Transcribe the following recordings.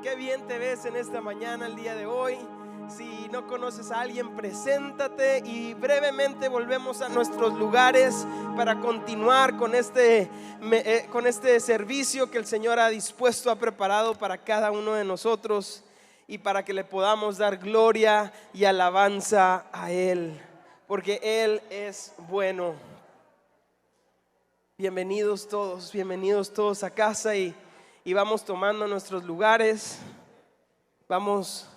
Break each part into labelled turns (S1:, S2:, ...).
S1: Qué bien te ves en esta mañana, el día de hoy. Si no conoces a alguien, preséntate y brevemente volvemos a nuestros lugares para continuar con este servicio que el Señor ha dispuesto, ha preparado para cada uno de nosotros y para que le podamos dar gloria y alabanza a Él, porque Él es bueno. Bienvenidos todos a casa y vamos tomando nuestros lugares. Vamos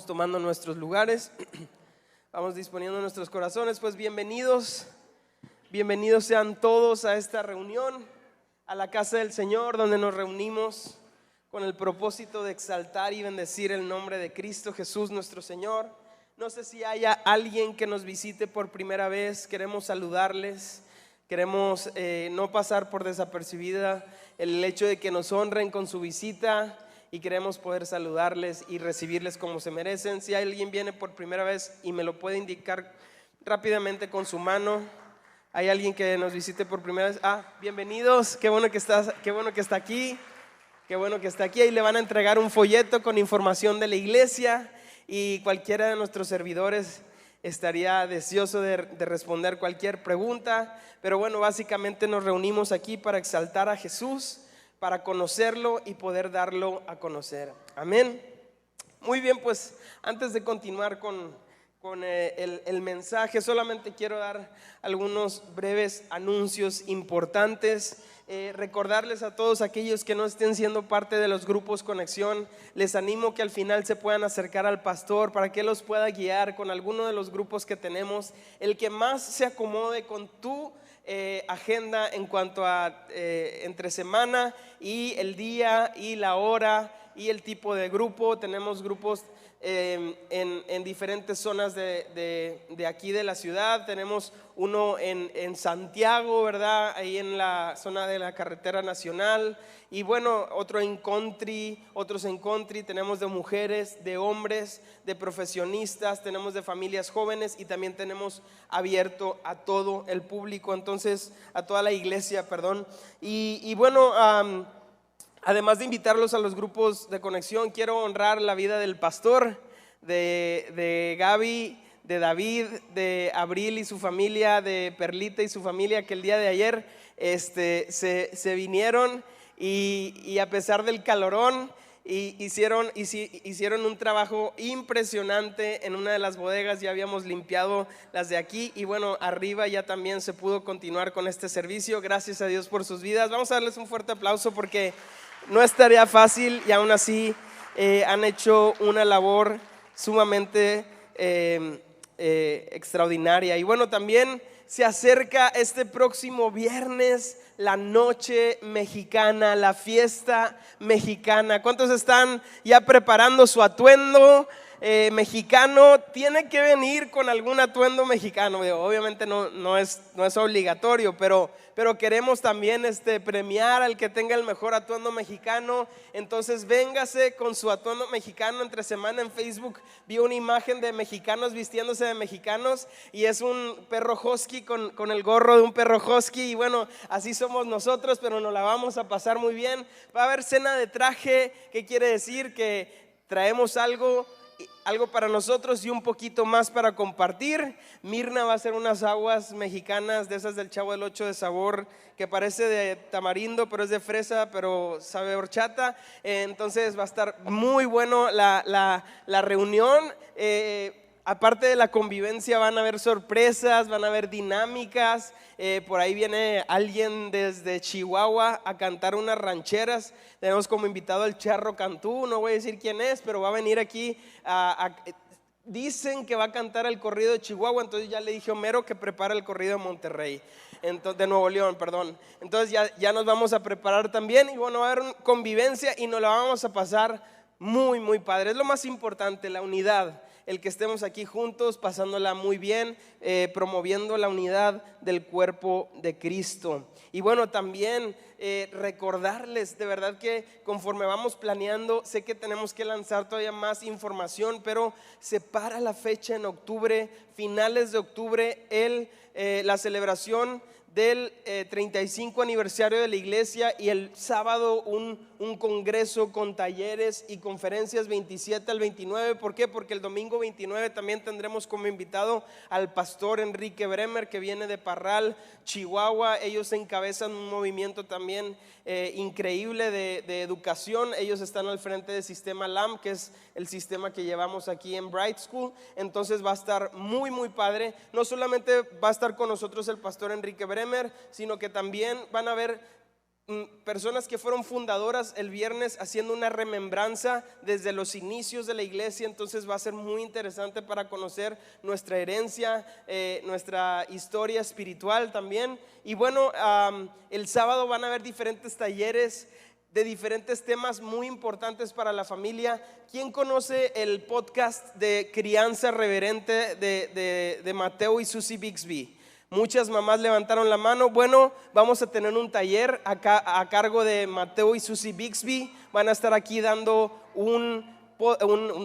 S1: tomando nuestros lugares. Vamos disponiendo nuestros corazones. Pues bienvenidos sean todos a esta reunión, a la casa del Señor, donde nos reunimos con el propósito de exaltar y bendecir el nombre de Cristo Jesús nuestro Señor. No sé si haya alguien que nos visite por primera vez. Queremos saludarles. Queremos no pasar por desapercibida el hecho de que nos honren con su visita y queremos poder saludarles y recibirles como se merecen. Si alguien viene por primera vez y me lo puede indicar rápidamente con su mano. ¿Hay alguien que nos visite por primera vez? Bienvenidos, qué bueno que está aquí. Qué bueno que está aquí. Ahí le van a entregar un folleto con información de la iglesia y cualquiera de nuestros servidores estaría deseoso de responder cualquier pregunta. Pero bueno, básicamente nos reunimos aquí para exaltar a Jesús, para conocerlo y poder darlo a conocer. Amén. Muy bien, pues antes de continuar con el mensaje, solamente quiero dar algunos breves anuncios importantes. Recordarles a todos aquellos que no estén siendo parte de los grupos Conexión, les animo que al final se puedan acercar al pastor para que los pueda guiar con alguno de los grupos que tenemos, el que más se acomode con tu agenda en cuanto a entre semana y el día y la hora y el tipo de grupo. Tenemos grupos en diferentes zonas de aquí de la ciudad. Tenemos uno en Santiago, ¿verdad? Ahí en la zona de la carretera nacional. Y bueno, otros en country. Tenemos de mujeres, de hombres, de profesionistas, tenemos de familias jóvenes y también tenemos abierto a todo el público, entonces a toda la iglesia, perdón. Y bueno, además de invitarlos a los grupos de conexión, quiero honrar la vida del pastor, de Gaby, de David, de Abril y su familia, de Perlita y su familia, que el día de ayer se vinieron y a pesar del calorón hicieron un trabajo impresionante en una de las bodegas. Ya habíamos limpiado las de aquí y bueno, arriba ya también se pudo continuar con este servicio. Gracias a Dios por sus vidas. Vamos a darles un fuerte aplauso porque no es tarea fácil y aún así han hecho una labor sumamente extraordinaria. Y bueno, también se acerca este próximo viernes la noche mexicana, la fiesta mexicana. ¿Cuántos están ya preparando su atuendo mexicano? Tiene que venir con algún atuendo mexicano. Obviamente no es obligatorio, pero queremos también premiar al que tenga el mejor atuendo mexicano. Entonces véngase con su atuendo mexicano. Entre semana en Facebook vi una imagen de mexicanos vistiéndose de mexicanos y es un perro husky con el gorro de un perro husky. Y bueno, así somos nosotros, pero nos la vamos a pasar muy bien. Va a haber cena de traje, que quiere decir que traemos algo para nosotros y un poquito más para compartir. Mirna va a hacer unas aguas mexicanas de esas del Chavo del Ocho, de sabor que parece de tamarindo, pero es de fresa, pero sabe a horchata. Entonces va a estar muy bueno la reunión. Aparte de la convivencia, van a haber sorpresas, van a haber dinámicas. Por ahí viene alguien desde Chihuahua a cantar unas rancheras. Tenemos como invitado al Charro Cantú, no voy a decir quién es, pero va a venir aquí dicen que va a cantar el corrido de Chihuahua. Entonces ya le dije a Homero que prepara el corrido de Monterrey, de Nuevo León, perdón. Entonces ya nos vamos a preparar también. Y bueno, va a haber convivencia y nos la vamos a pasar muy, muy padre. Es lo más importante, la unidad. El que estemos aquí juntos, pasándola muy bien, promoviendo la unidad del cuerpo de Cristo. Y bueno, también recordarles de verdad que conforme vamos planeando, sé que tenemos que lanzar todavía más información, pero se para la fecha en octubre, finales de octubre, la celebración del 35 aniversario de la iglesia, y el sábado un congreso con talleres y conferencias 27 al 29. ¿Por qué? Porque el domingo 29 también tendremos como invitado al pastor Enrique Bremer, que viene de Parral, Chihuahua. Ellos encabezan un movimiento también increíble de educación. Ellos están al frente del sistema LAM, que es el sistema que llevamos aquí en Bright School. Entonces va a estar muy muy padre. No solamente va a estar con nosotros el pastor Enrique Bremer, sino que también van a haber personas que fueron fundadoras el viernes haciendo una remembranza desde los inicios de la iglesia. Entonces va a ser muy interesante para conocer nuestra herencia, nuestra historia espiritual también. Y bueno, el sábado van a haber diferentes talleres de diferentes temas muy importantes para la familia. ¿Quién conoce el podcast de Crianza Reverente de Mateo y Susie Bixby? Muchas mamás levantaron la mano. Bueno, vamos a tener un taller acá a cargo de Mateo y Susie Bixby. Van a estar aquí dando un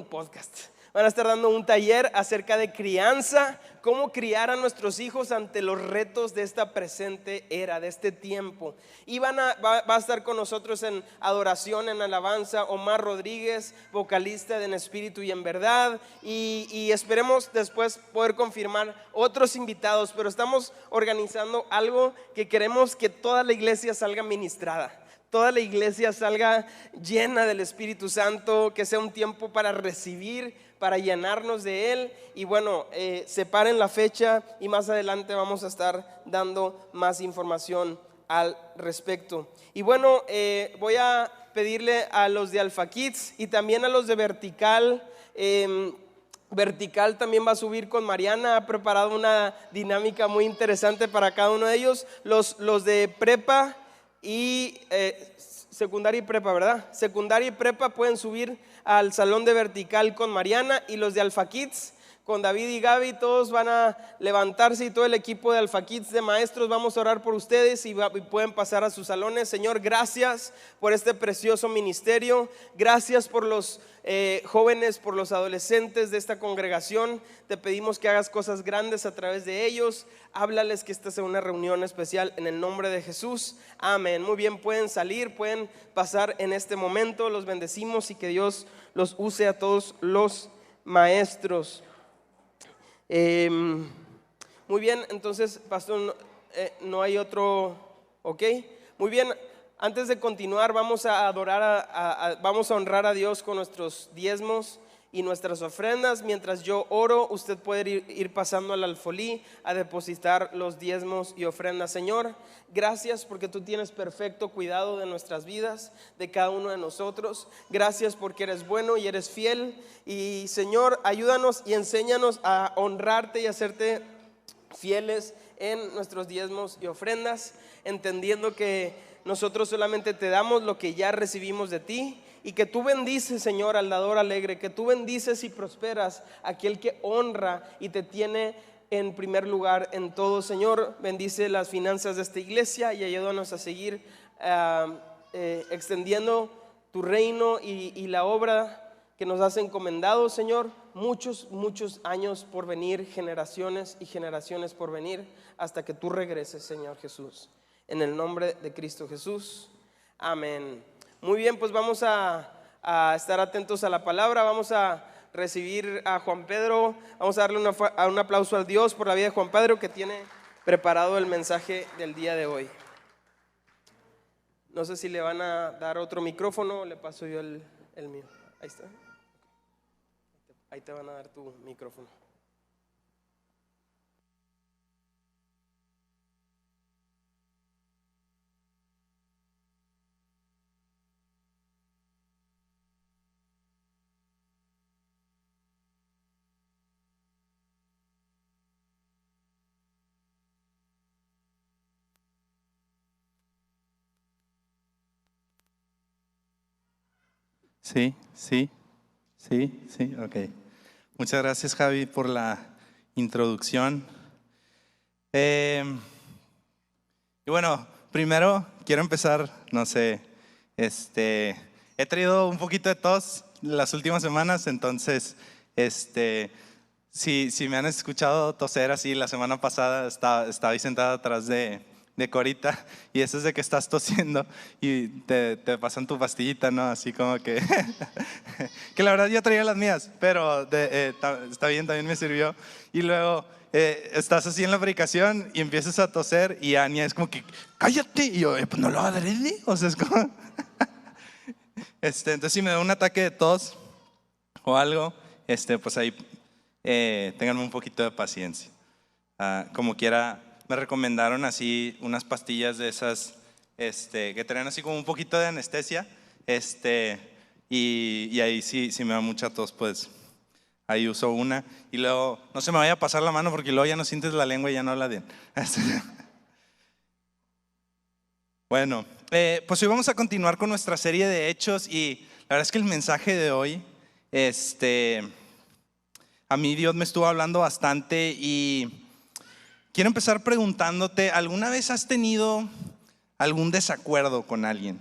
S1: podcast. Van a estar dando un taller acerca de crianza, cómo criar a nuestros hijos ante los retos de esta presente era, de este tiempo. Y va a estar con nosotros en adoración, en alabanza, Omar Rodríguez, vocalista de En Espíritu y en Verdad. Y esperemos después poder confirmar otros invitados, pero estamos organizando algo que queremos que toda la iglesia salga ministrada. Toda la iglesia salga llena del Espíritu Santo, que sea un tiempo para recibir, para llenarnos de Él. Y bueno, separen la fecha y más adelante vamos a estar dando más información al respecto. Y bueno, voy a pedirle a los de Alpha Kids y también a los de Vertical. Vertical también va a subir con Mariana. Ha preparado una dinámica muy interesante para cada uno de ellos. Los de prepa y secundaria y prepa, ¿verdad? Secundaria y prepa pueden subir al salón de Vertical con Mariana, y los de Alpha Kids con David y Gaby, todos van a levantarse, y todo el equipo de Alpha Kids de maestros vamos a orar por ustedes y pueden pasar a sus salones. Señor, gracias por este precioso ministerio. Gracias por los jóvenes, por los adolescentes de esta congregación. Te pedimos que hagas cosas grandes a través de ellos. Háblales que esta sea una reunión especial en el nombre de Jesús. Amén. Muy bien, pueden salir, pueden pasar en este momento. Los bendecimos y que Dios los use a todos los maestros. Muy bien, entonces, pastor, no hay otro, ok. Muy bien, antes de continuar vamos a adorar, vamos a honrar a Dios con nuestros diezmos y nuestras ofrendas. Mientras yo oro, usted puede ir pasando al alfolí a depositar los diezmos y ofrendas. Señor, gracias porque tú tienes perfecto cuidado de nuestras vidas, de cada uno de nosotros. Gracias porque eres bueno y eres fiel. Y Señor, ayúdanos y enséñanos a honrarte y hacerte fieles en nuestros diezmos y ofrendas, entendiendo que nosotros solamente te damos lo que ya recibimos de ti. Y que tú bendices, Señor, al dador alegre, que tú bendices y prosperas a aquel que honra y te tiene en primer lugar en todo. Señor, bendice las finanzas de esta iglesia y ayúdanos a seguir extendiendo tu reino y la obra que nos has encomendado, Señor. Muchos años por venir, generaciones y generaciones por venir, hasta que tú regreses, Señor Jesús. En el nombre de Cristo Jesús, amén. Muy bien, pues vamos a estar atentos a la palabra. Vamos a recibir a Juan Pedro. Vamos a darle un aplauso a Dios por la vida de Juan Pedro, que tiene preparado el mensaje del día de hoy. No sé si le van a dar otro micrófono o le paso yo el mío. Ahí está. Ahí te van a dar tu micrófono.
S2: Sí, ok. Muchas gracias, Javi, por la introducción. Y bueno, primero quiero empezar, no sé, he traído un poquito de tos las últimas semanas, entonces, si me han escuchado toser así, la semana pasada estaba ahí sentada atrás de de Corita, y eso es de que estás tosiendo y te pasan tu pastillita, ¿no? Así como que, que la verdad yo traía las mías, pero está bien, también me sirvió. Y luego estás así en la predicación y empiezas a toser y Ania es como que, cállate, y yo, pues no lo adrede, o sea, es como, entonces si me da un ataque de tos o algo, pues ahí ténganme un poquito de paciencia. Como quiera, me recomendaron así unas pastillas de esas que traen así como un poquito de anestesia, y ahí sí me da mucha tos, pues ahí uso una, y luego no se me vaya a pasar la mano porque luego ya no sientes la lengua y ya no habla bien. Bueno, pues hoy vamos a continuar con nuestra serie de hechos, y la verdad es que el mensaje de hoy, a mí Dios me estuvo hablando bastante, y quiero empezar preguntándote, ¿alguna vez has tenido algún desacuerdo con alguien?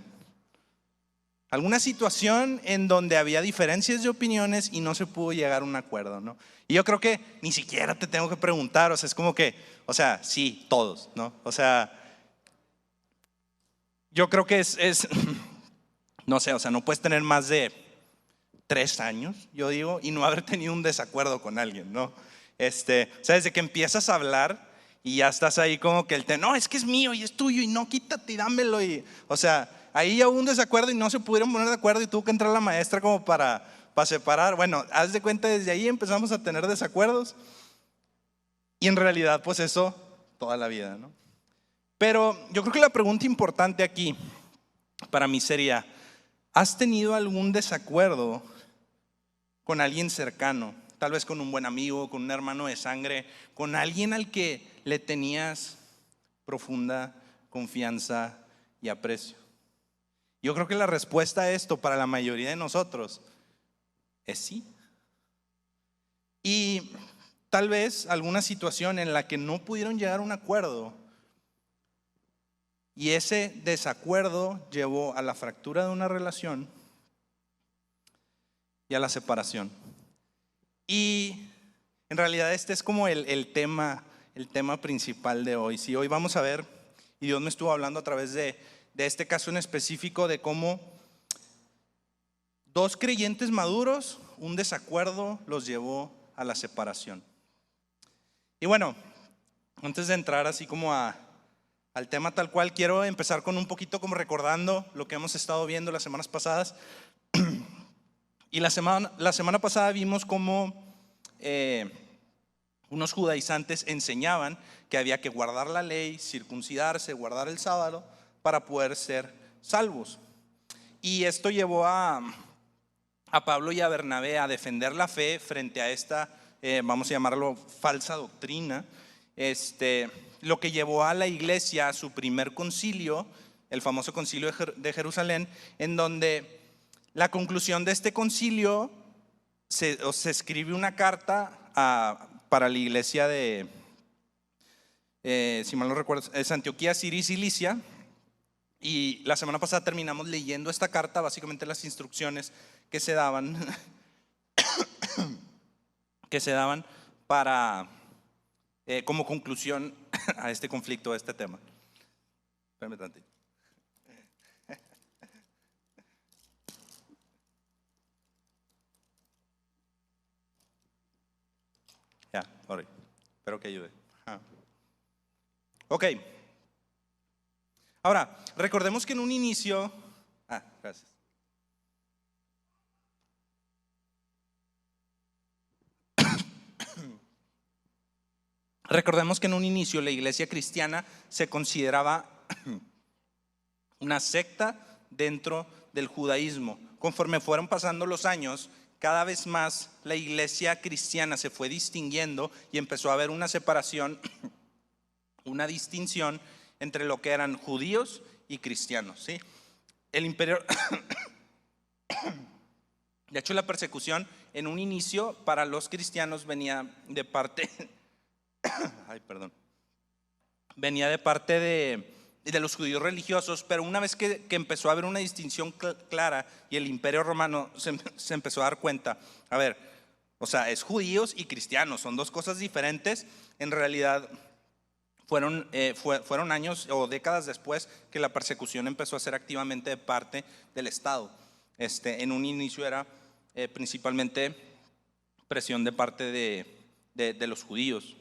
S2: ¿Alguna situación en donde había diferencias de opiniones y no se pudo llegar a un acuerdo, ¿no? Y yo creo que ni siquiera te tengo que preguntar, o sea, es como que, o sea, sí, todos, ¿no? O sea, yo creo que no sé, o sea, no puedes tener más de 3 años, yo digo, y no haber tenido un desacuerdo con alguien, ¿no? O sea, desde que empiezas a hablar y ya estás ahí como que no, es que es mío y es tuyo y no, quítate y dámelo, y, o sea, ahí ya hubo un desacuerdo y no se pudieron poner de acuerdo y tuvo que entrar la maestra como para separar. Bueno, haz de cuenta, desde ahí empezamos a tener desacuerdos, y en realidad pues eso toda la vida, ¿no? Pero yo creo que la pregunta importante aquí para mí sería, ¿has tenido algún desacuerdo con alguien cercano? Tal vez con un buen amigo, con un hermano de sangre, con alguien al que le tenías profunda confianza y aprecio. Yo creo que la respuesta a esto para la mayoría de nosotros es sí. Y tal vez alguna situación en la que no pudieron llegar a un acuerdo, y ese desacuerdo llevó a la fractura de una relación y a la separación. Y en realidad este es como el tema principal de hoy. Sí, hoy vamos a ver, y Dios me estuvo hablando a través de este caso en específico, de cómo 2 creyentes maduros, un desacuerdo los llevó a la separación. Y bueno, antes de entrar así como al tema tal cual, quiero empezar con un poquito como recordando lo que hemos estado viendo las semanas pasadas. Y la semana pasada vimos cómo unos judaizantes enseñaban que había que guardar la ley, circuncidarse, guardar el sábado para poder ser salvos. Y esto llevó a Pablo y a Bernabé a defender la fe frente a esta, vamos a llamarlo, falsa doctrina. Lo que llevó a la iglesia a su primer concilio, el famoso concilio de Jerusalén, en donde la conclusión de este concilio se escribe una carta para la iglesia de, si mal no recuerdo, es Antioquía, Siria y Cilicia. Y la semana pasada terminamos leyendo esta carta, básicamente las instrucciones que se daban para como conclusión a este conflicto, a este tema. Espérame tantito. Ya, sorry. Espero que ayude. Ok. Ahora, recordemos que en un inicio. Gracias. Recordemos que en un inicio la iglesia cristiana se consideraba una secta dentro del judaísmo. Conforme fueron pasando los años, cada vez más la iglesia cristiana se fue distinguiendo y empezó a haber una separación, una distinción entre lo que eran judíos y cristianos, ¿sí? El imperio, de hecho la persecución en un inicio para los cristianos venía de parte venía de parte de los judíos religiosos, pero una vez que empezó a haber una distinción clara y el imperio romano se empezó a dar cuenta, a ver, o sea, es judíos y cristianos, son 2 cosas diferentes. En realidad fueron años o décadas después que la persecución empezó a ser activamente de parte del Estado. En un inicio era principalmente presión de parte de los judíos,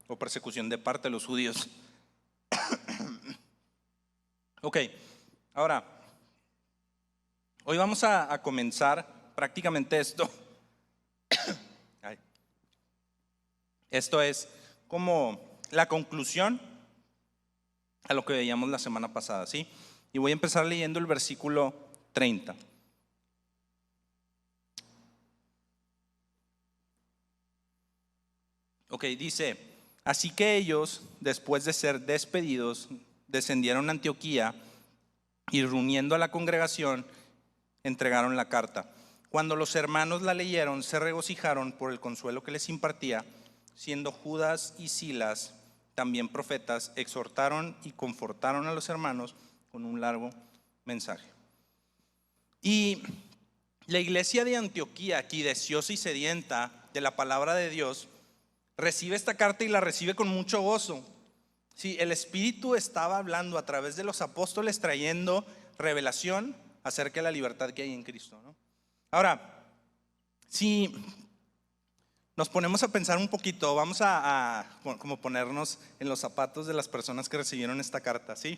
S2: o persecución de parte de los judíos. Ok, ahora, hoy vamos a comenzar prácticamente esto. Esto es como la conclusión a lo que veíamos la semana pasada, ¿sí? Y voy a empezar leyendo el versículo 30. Ok, dice: así que ellos, después de ser despedidos, descendieron a Antioquía y, reuniendo a la congregación, entregaron la carta. Cuando los hermanos la leyeron, se regocijaron por el consuelo que les impartía. Siendo Judas y Silas también profetas, exhortaron y confortaron a los hermanos con un largo mensaje. Y la iglesia de Antioquía, aquí deseosa y sedienta de la palabra de Dios, recibe esta carta y la recibe con mucho gozo. Sí, el Espíritu estaba hablando a través de los apóstoles, trayendo revelación acerca de la libertad que hay en Cristo, ¿no? Ahora, si nos ponemos a pensar un poquito, vamos a como ponernos en los zapatos de las personas que recibieron esta carta, ¿sí?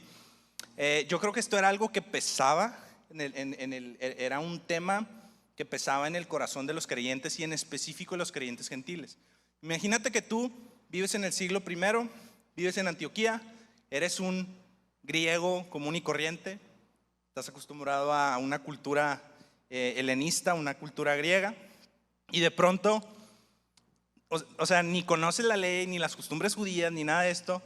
S2: Yo creo que esto era algo que pesaba, era un tema que pesaba en el corazón de los creyentes, y en específico de los creyentes gentiles. Imagínate que tú vives en el siglo I, vives en Antioquía, eres un griego común y corriente, estás acostumbrado a una cultura helenista, una cultura griega, y de pronto, o sea, ni conoces la ley, ni las costumbres judías, ni nada de esto,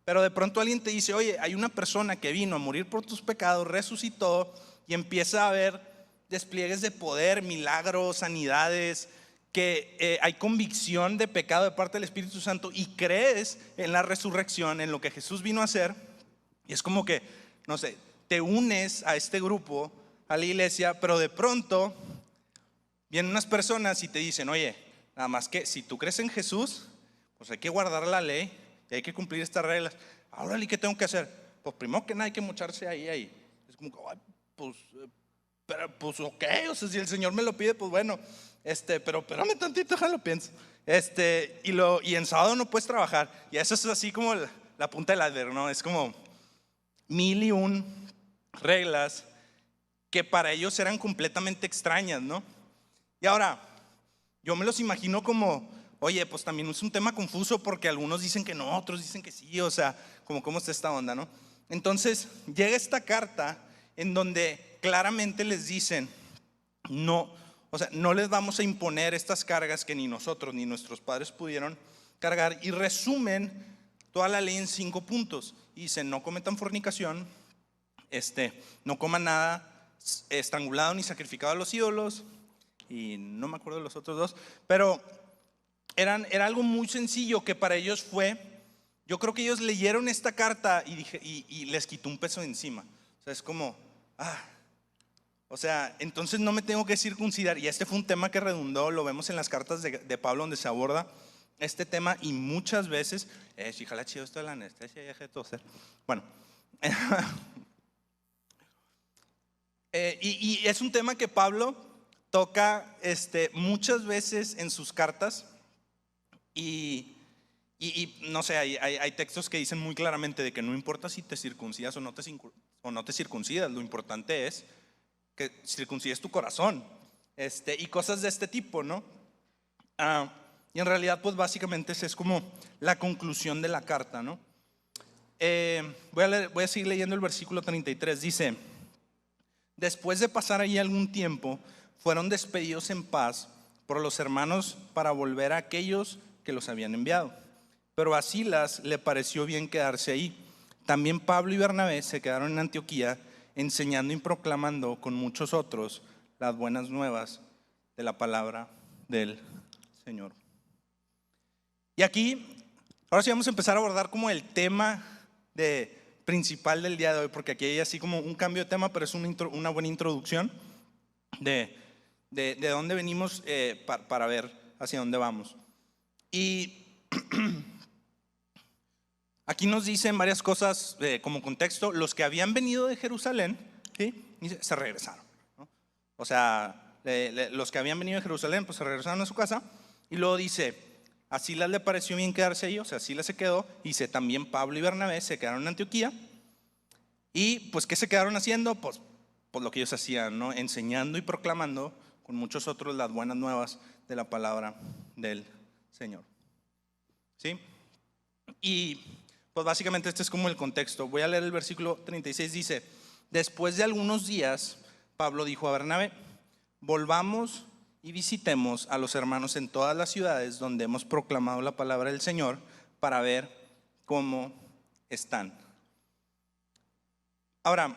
S2: pero de pronto alguien te dice: oye, hay una persona que vino a morir por tus pecados, resucitó, y empieza a haber despliegues de poder, milagros, sanidades, que hay convicción de pecado de parte del Espíritu Santo, y crees en la resurrección, en lo que Jesús vino a hacer, y es como que, no sé, te unes a este grupo, a la iglesia, pero de pronto vienen unas personas y te dicen: oye, nada más que si tú crees en Jesús, pues hay que guardar la ley y hay que cumplir estas reglas. Ahora, ¿y qué tengo que hacer? Pues primero que nada hay que mocharse ahí. Es como, pues ok, o sea, si el Señor me lo pide, pues bueno, pero espérame tantito, déjalo pienso. Y en sábado no puedes trabajar. Y eso es así como la punta del iceberg, ¿no? Es como 1001 reglas que para ellos eran completamente extrañas, ¿no? Y ahora, yo me los imagino como, oye, pues también es un tema confuso, porque algunos dicen que no, otros dicen que sí, o sea, ¿cómo está esta onda, no? Entonces llega esta carta en donde claramente les dicen: no, o sea, no les vamos a imponer estas cargas que ni nosotros ni nuestros padres pudieron cargar, y resumen toda la ley en 5 puntos. Y dicen: no cometan fornicación, no coman nada estrangulado ni sacrificado a los ídolos, y no me acuerdo de los otros 2, pero era algo muy sencillo que para ellos fue. Yo creo que ellos leyeron esta carta y les quitó un peso de encima. O sea, es como, o sea, entonces no me tengo que circuncidar. Y este fue un tema que redundó, lo vemos en las cartas de Pablo, donde se aborda este tema, y muchas veces, jala chido esto de la anestesia, ya todo ser. Bueno, y es un tema que Pablo toca muchas veces en sus cartas, y no sé, hay textos que dicen muy claramente de que no importa si te circuncidas o no te circuncidas, lo importante es que circuncides tu corazón, y cosas de este tipo, ¿no? Y en realidad, pues básicamente esa es como la conclusión de la carta, ¿no? Voy a seguir leyendo el versículo 33. Dice: después de pasar allí algún tiempo, fueron despedidos en paz por los hermanos para volver a aquellos que los habían enviado. Pero a Silas le pareció bien quedarse ahí. También Pablo y Bernabé se quedaron en Antioquía, enseñando y proclamando con muchos otros las buenas nuevas de la palabra del Señor. Y aquí, ahora sí vamos a empezar a abordar como el tema principal del día de hoy, porque aquí hay así como un cambio de tema, pero es una buena introducción de dónde venimos, para ver hacia dónde vamos. Y aquí nos dicen varias cosas como contexto. Los que habían venido de Jerusalén, ¿sí?, se regresaron, ¿no? O sea, los que habían venido de Jerusalén, pues se regresaron a su casa. Y luego dice, a Silas le pareció bien quedarse ahí, o sea, Silas se quedó. Dice, también Pablo y Bernabé se quedaron en Antioquía. Y pues, ¿qué se quedaron haciendo? Pues lo que ellos hacían, ¿no? Enseñando y proclamando con muchos otros las buenas nuevas de la palabra del Señor, ¿sí? Y pues básicamente este es como el contexto. Voy a leer el versículo 36, dice, después de algunos días, Pablo dijo a Bernabé, volvamos y visitemos a los hermanos en todas las ciudades donde hemos proclamado la palabra del Señor para ver cómo están. Ahora,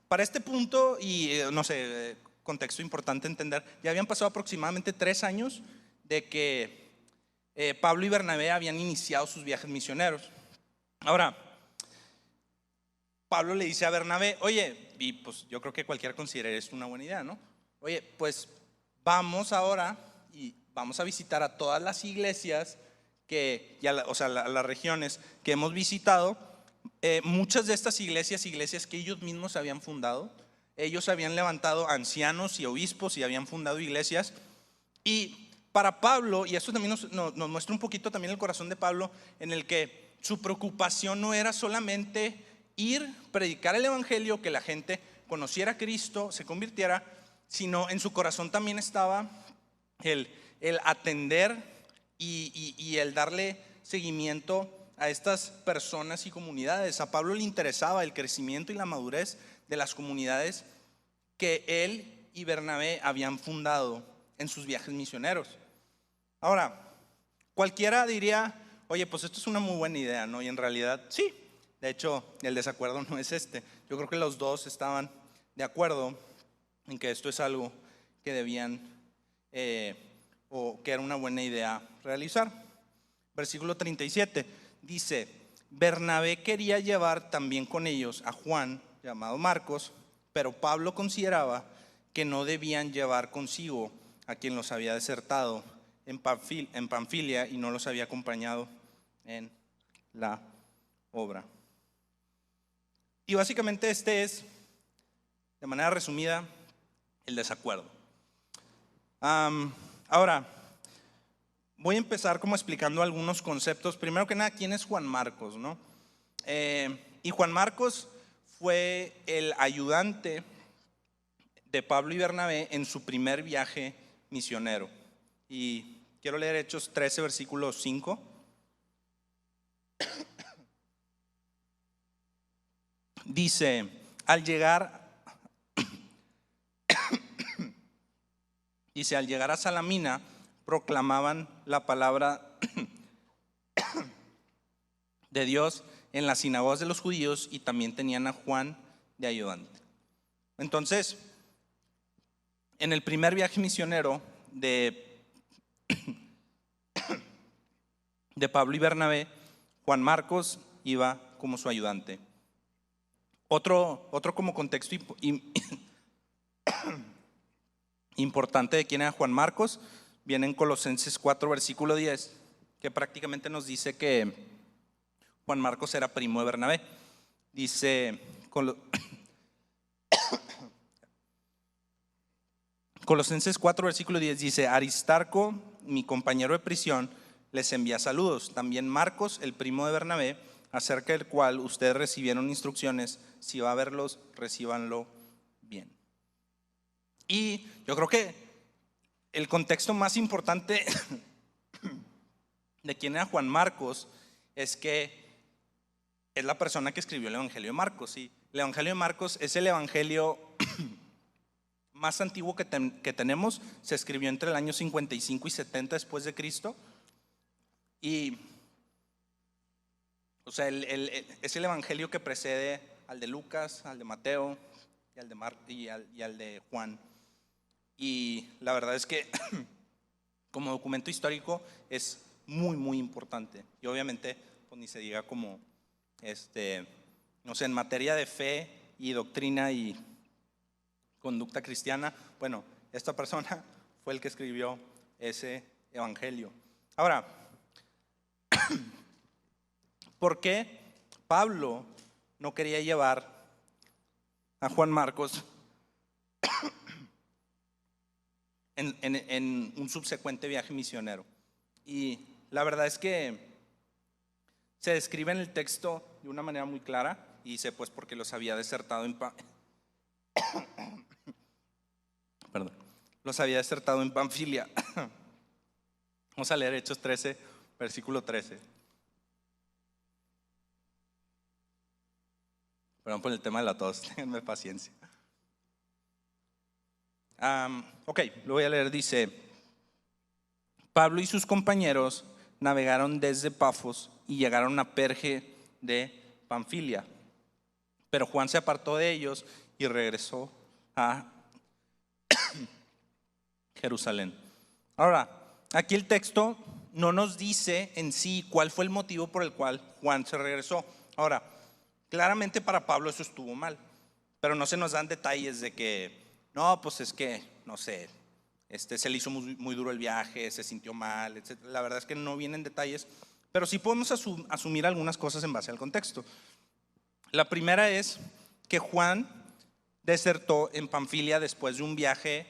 S2: para este punto, y no sé, contexto importante entender, ya habían pasado aproximadamente 3 años de que Pablo y Bernabé habían iniciado sus viajes misioneros. Ahora, Pablo le dice a Bernabé, oye, y pues yo creo que cualquiera consideraría esto una buena idea, ¿no? Oye, pues vamos ahora y vamos a visitar a todas las iglesias o sea, las regiones que hemos visitado. Muchas de estas iglesias que ellos mismos habían fundado, ellos habían levantado ancianos y obispos y habían fundado iglesias. Y para Pablo, y esto también nos muestra un poquito también el corazón de Pablo, en el que su preocupación no era solamente ir, predicar el evangelio, que la gente conociera a Cristo, se convirtiera, sino en su corazón también estaba el atender y el darle seguimiento a estas personas y comunidades. A Pablo le interesaba el crecimiento y la madurez de las comunidades que él y Bernabé habían fundado en sus viajes misioneros. Ahora, cualquiera diría, oye, pues esto es una muy buena idea, ¿no? Y en realidad, sí. De hecho, el desacuerdo no es este. Yo creo que los dos estaban de acuerdo en que esto es algo que debían o que era una buena idea realizar. Versículo 37 dice, Bernabé quería llevar también con ellos a Juan, llamado Marcos, pero Pablo consideraba que no debían llevar consigo a quien los había desertado en Panfilia y no los había acompañado en la obra. Y básicamente este es, de manera resumida, el desacuerdo. Ahora, voy a empezar como explicando algunos conceptos. Primero que nada, ¿quién es Juan Marcos, no? Y Juan Marcos fue el ayudante de Pablo y Bernabé en su primer viaje misionero. Y quiero leer Hechos 13, versículo 5. Dice, al llegar a Salamina, proclamaban la palabra de Dios en las sinagogas de los judíos y también tenían a Juan de ayudante. Entonces, en el primer viaje misionero de Pablo y Bernabé, Juan Marcos iba como su ayudante. Otro como contexto importante de quién era Juan Marcos viene en Colosenses 4, versículo 10, que prácticamente nos dice que Juan Marcos era primo de Bernabé. Dice Colosenses 4, versículo 10, dice, Aristarco, mi compañero de prisión, les envía saludos. También Marcos, el primo de Bernabé, acerca del cual ustedes recibieron instrucciones. Si va a verlos, recíbanlo bien. Y yo creo que el contexto más importante de quién era Juan Marcos es que es la persona que escribió el Evangelio de Marcos. Y el Evangelio de Marcos es el evangelio más antiguo que tenemos. Se escribió entre el año 55 y 70 después de Cristo. Y o sea, es el evangelio que precede al de Lucas, al de Mateo y al de Marcos y al de Juan. Y la verdad es que como documento histórico es muy, muy importante. Y obviamente, pues ni se diga como, no sé, en materia de fe y doctrina y conducta cristiana, bueno, esta persona fue el que escribió ese evangelio. Ahora, ¿por qué Pablo no quería llevar a Juan Marcos en un subsecuente viaje misionero? Y la verdad es que se describe en el texto de una manera muy clara, y dice pues porque los había desertado en Panfilia. Vamos a leer Hechos 13, versículo 13. Perdón por el tema de la tos, ténganme paciencia. Ok, lo voy a leer. Dice: Pablo y sus compañeros navegaron desde Pafos y llegaron a Perge de Panfilia. Pero Juan se apartó de ellos y regresó a Jerusalén. Ahora, aquí el texto no nos dice en sí cuál fue el motivo por el cual Juan se regresó. Ahora, claramente para Pablo eso estuvo mal, pero no se nos dan detalles de que, no, pues es que, no sé, se le hizo muy duro el viaje, se sintió mal, etc. La verdad es que no vienen detalles, pero sí podemos asumir algunas cosas en base al contexto. La primera es que Juan desertó en Panfilia después de un viaje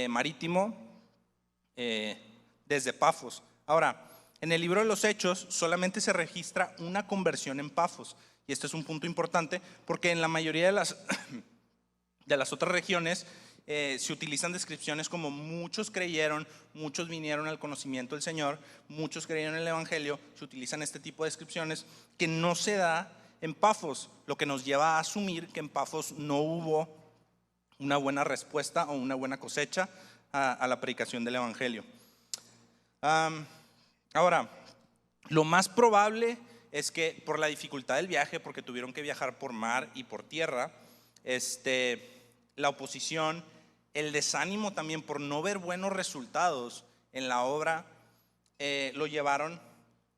S2: marítimo desde Pafos. Ahora, en el libro de los Hechos solamente se registra una conversión en Pafos, y este es un punto importante porque en la mayoría de las otras regiones se utilizan descripciones como muchos creyeron, muchos vinieron al conocimiento del Señor, muchos creyeron en el Evangelio. Se utilizan este tipo de descripciones que no se da en Pafos, lo que nos lleva a asumir que en Pafos no hubo una buena respuesta o una buena cosecha a la predicación del Evangelio. Ahora, lo más probable es que por la dificultad del viaje, porque tuvieron que viajar por mar y por tierra, la oposición, el desánimo también por no ver buenos resultados en la obra, lo llevaron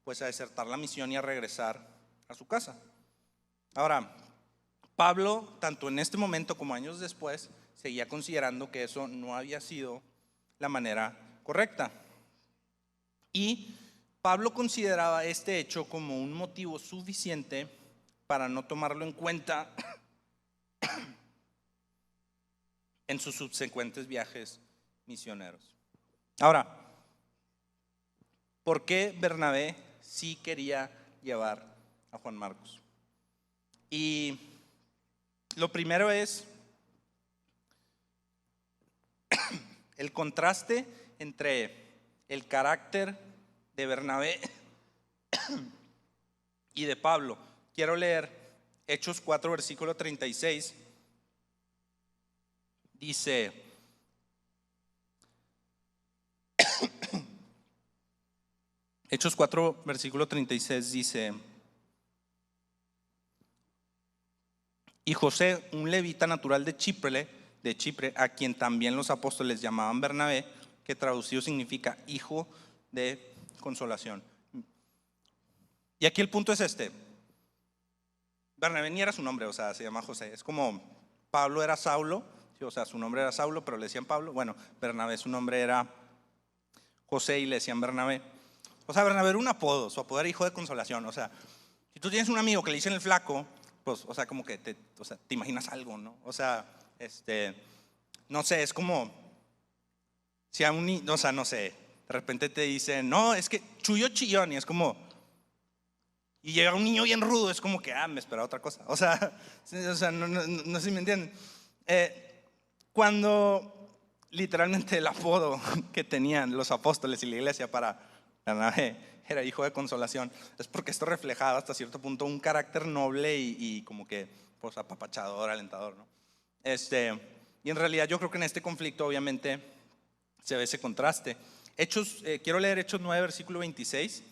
S2: pues a desertar la misión y a regresar a su casa. Ahora, Pablo, tanto en este momento como años después, seguía considerando que eso no había sido la manera correcta. Y Pablo consideraba este hecho como un motivo suficiente para no tomarlo en cuenta en sus subsecuentes viajes misioneros. Ahora, ¿por qué Bernabé sí quería llevar a Juan Marcos? Y lo primero es el contraste entre el carácter de Bernabé y de Pablo. Quiero leer Hechos 4, versículo 36. Dice: Hechos 4, versículo 36 dice: y José, un levita natural de Chipre, a quien también los apóstoles llamaban Bernabé, que traducido significa hijo de consolación. Y aquí el punto es este: Bernabé ni era su nombre, o sea, se llama José. Es como Pablo era Saulo, ¿sí? O sea, su nombre era Saulo, pero le decían Pablo. Bueno, Bernabé, su nombre era José y le decían Bernabé. O sea, Bernabé era un apodo, su apodo era hijo de consolación. O sea, si tú tienes un amigo que le dicen el flaco, pues, o sea, como que te imaginas algo, ¿no? O sea, no sé, es como si a un niño, o sea, no sé, de repente te dicen, no, es que Chuyo chillón, y es como, y llega un niño bien rudo, es como que, me esperaba otra cosa. O sea, no sé si me entienden. Cuando literalmente el apodo que tenían los apóstoles y la iglesia para Bernabé era hijo de consolación, es porque esto reflejaba hasta cierto punto un carácter noble y como que pues apapachador, alentador, ¿no? Y en realidad yo creo que en este conflicto obviamente se ve ese contraste. Quiero leer Hechos 9, versículo 26.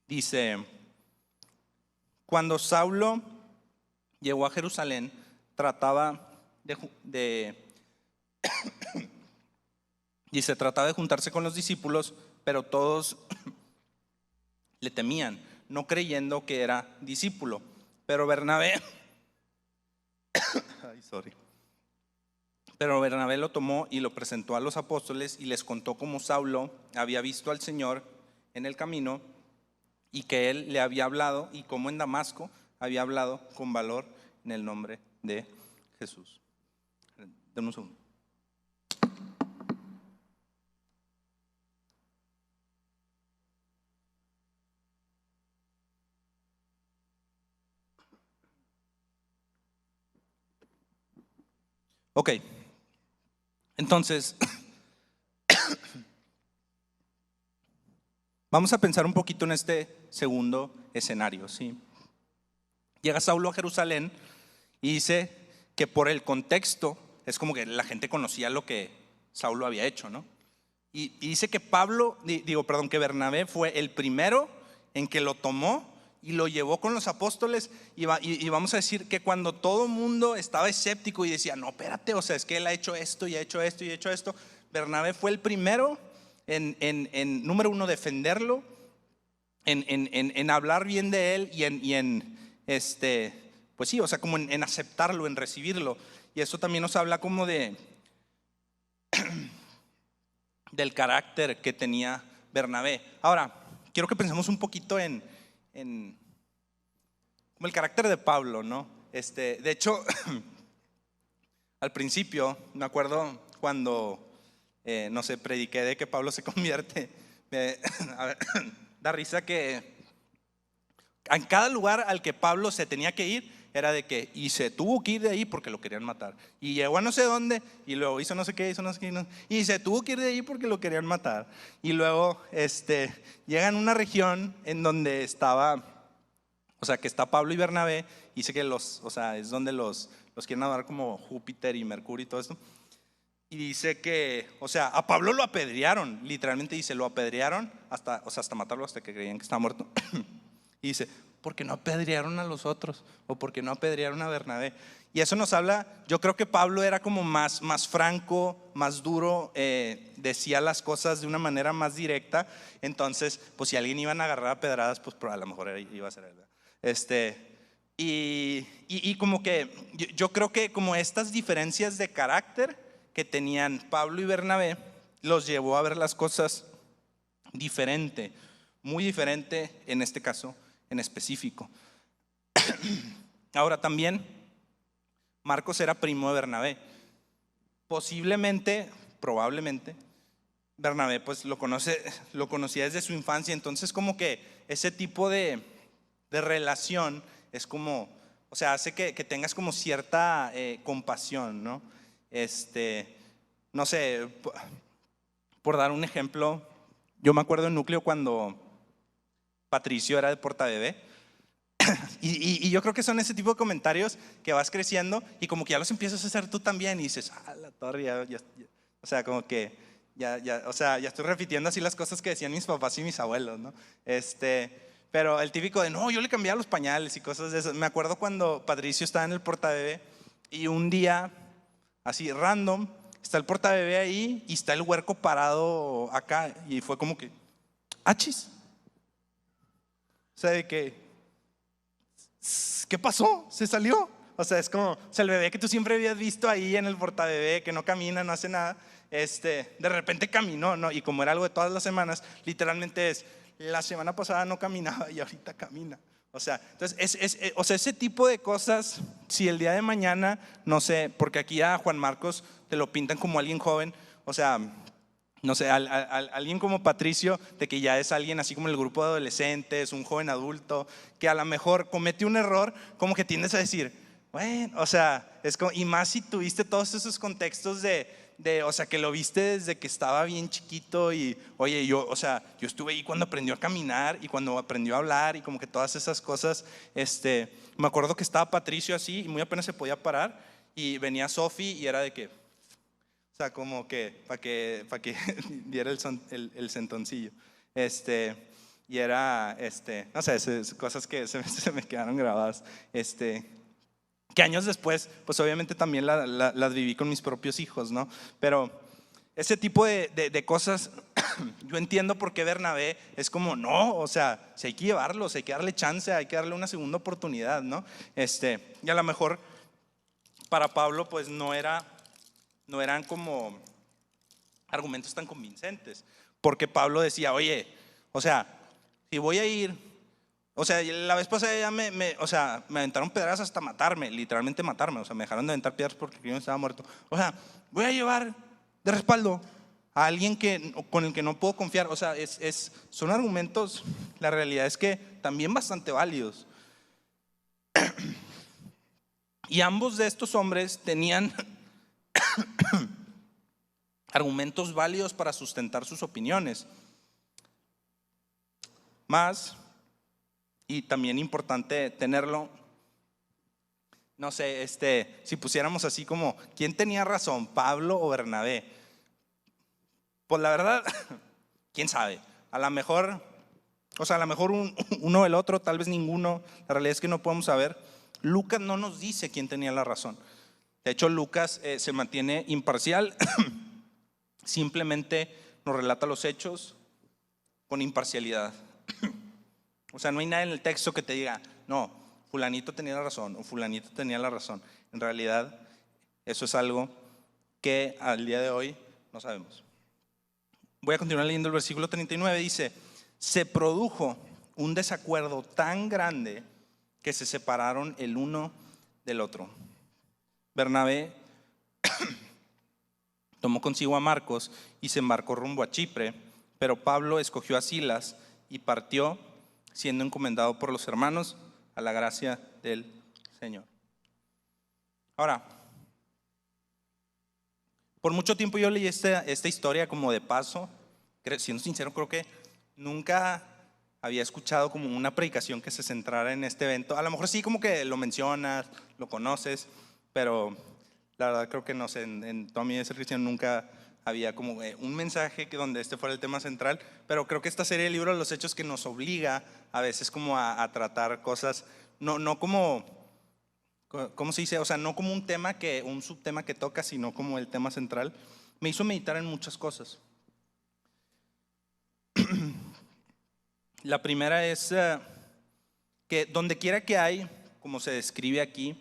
S2: Dice: cuando Saulo llegó a Jerusalén, trataba de juntarse con los discípulos, pero todos le temían, no creyendo que era discípulo. Pero Bernabé Pero Bernabé lo tomó y lo presentó a los apóstoles y les contó cómo Saulo había visto al Señor en el camino y que él le había hablado y cómo en Damasco había hablado con valor en el nombre de Jesús. Denme un segundo. Ok, entonces vamos a pensar un poquito en este segundo escenario, ¿sí? Llega Saulo a Jerusalén y dice que por el contexto es como que la gente conocía lo que Saulo había hecho, ¿no? Y dice que que Bernabé fue el primero en que lo tomó y lo llevó con los apóstoles y vamos a decir que cuando todo el mundo estaba escéptico y decía, no, espérate, o sea, es que él ha hecho esto y ha hecho esto y ha hecho esto, Bernabé fue el primero en número uno, defenderlo, en hablar bien de él pues sí, o sea, como en aceptarlo, en recibirlo. Y eso también nos habla como del carácter que tenía Bernabé. Ahora, quiero que pensemos un poquito en como el carácter de Pablo, ¿no? De hecho, al principio, me acuerdo cuando, no sé, prediqué de que Pablo se convierte, da risa que en cada lugar al que Pablo se tenía que ir, era de que, y se tuvo que ir de ahí porque lo querían matar. Y llegó a no sé dónde, y luego hizo no sé qué, y se tuvo que ir de ahí porque lo querían matar. Y luego llega en una región en donde estaba, o sea, que está Pablo y Bernabé, y dice que es donde los quieren adorar como Júpiter y Mercurio y todo esto. Y dice que, o sea, a Pablo lo apedrearon, literalmente dice, lo apedrearon hasta matarlo, hasta que creían que estaba muerto. Y dice, ¿por qué no apedrearon a los otros? ¿O por qué no apedrearon a Bernabé? Y eso nos habla, yo creo que Pablo era como más franco, más duro, decía las cosas de una manera más directa. Entonces, pues si alguien iban a agarrar a pedradas, pues a lo mejor iba a ser él. Y como que yo creo que como estas diferencias de carácter que tenían Pablo y Bernabé, los llevó a ver las cosas diferente, muy diferente en este caso en específico. Ahora también Marcos era primo de Bernabé. Probablemente Bernabé pues lo conocía desde su infancia. Entonces como que ese tipo de relación es como, o sea, hace que tengas como cierta compasión, ¿no? No sé, por dar un ejemplo, yo me acuerdo en Núcleo cuando Patricio era de portabebé. Y yo creo que son ese tipo de comentarios que vas creciendo y como que ya los empiezas a hacer tú también y dices, la torre, o sea, como que ya estoy repitiendo así las cosas que decían mis papás y mis abuelos, ¿no? Pero el típico de, no, yo le cambiaba los pañales y cosas de eso. Me acuerdo cuando Patricio estaba en el portabebé y un día, así random, está el portabebé ahí y está el huerco parado acá y fue como que, achis. O sea, de que, ¿qué pasó? Se salió. O sea, es como, o sea, el bebé que tú siempre habías visto ahí en el portabebé, que no camina, no hace nada, de repente caminó, ¿no? Y como era algo de todas las semanas, literalmente es, la semana pasada no caminaba y ahorita camina. O sea, entonces, o sea, ese tipo de cosas, si el día de mañana, no sé, porque aquí a Juan Marcos te lo pintan como alguien joven, o sea, no sé, alguien como Patricio, de que ya es alguien así como el grupo de adolescentes, un joven adulto, que a lo mejor comete un error, como que tiendes a decir, bueno, o sea, es como, y más si tuviste todos esos contextos o sea, que lo viste desde que estaba bien chiquito y, oye, yo estuve ahí cuando aprendió a caminar y cuando aprendió a hablar y como que todas esas cosas, me acuerdo que estaba Patricio así y muy apenas se podía parar y venía Sofi y era de que, o sea, como que para que diera el sentoncillo. Y era, no sé, cosas que se me quedaron grabadas. Que años después, pues obviamente también las viví con mis propios hijos, ¿no? Pero ese tipo de cosas, yo entiendo por qué Bernabé es como, no, o sea, si hay que llevarlos, hay que darle chance, hay que darle una segunda oportunidad, ¿no? Y a lo mejor para Pablo, pues no era no eran como argumentos tan convincentes, porque Pablo decía, oye, o sea, si voy a ir, o sea, la vez pasada ya me aventaron piedras hasta matarme, literalmente matarme, o sea, me dejaron de aventar piedras porque yo estaba muerto. O sea, voy a llevar de respaldo a alguien con el que no puedo confiar. O sea, son argumentos, la realidad es que también bastante válidos. Y ambos de estos hombres tenían argumentos válidos para sustentar sus opiniones. Más, y también importante tenerlo, no sé, si pusiéramos así como, ¿quién tenía razón, Pablo o Bernabé? Pues la verdad, quién sabe, a lo mejor uno o el otro, tal vez ninguno, la realidad es que no podemos saber. Lucas no nos dice quién tenía la razón. De hecho, Lucas se mantiene imparcial, simplemente nos relata los hechos con imparcialidad. O sea, no hay nada en el texto que te diga, no, fulanito tenía la razón o fulanito tenía la razón. En realidad, eso es algo que al día de hoy no sabemos. Voy a continuar leyendo el versículo 39, dice, se produjo un desacuerdo tan grande que se separaron el uno del otro. Bernabé tomó consigo a Marcos y se embarcó rumbo a Chipre, pero Pablo escogió a Silas y partió, siendo encomendado por los hermanos a la gracia del Señor. Ahora, por mucho tiempo yo leí esta historia como de paso. Siendo sincero, creo que nunca había escuchado como una predicación que se centrara en este evento. A lo mejor sí como que lo mencionas, lo conoces, pero la verdad creo que no sé, en toda mi vida de ser cristiano nunca había como un mensaje donde este fuera el tema central. Pero creo que esta serie de libros, Los Hechos, que nos obliga a veces como a tratar cosas, no como, ¿cómo se dice? O sea, no como un subtema que toca, sino como el tema central, me hizo meditar en muchas cosas. La primera es que donde quiera que hay, como se describe aquí,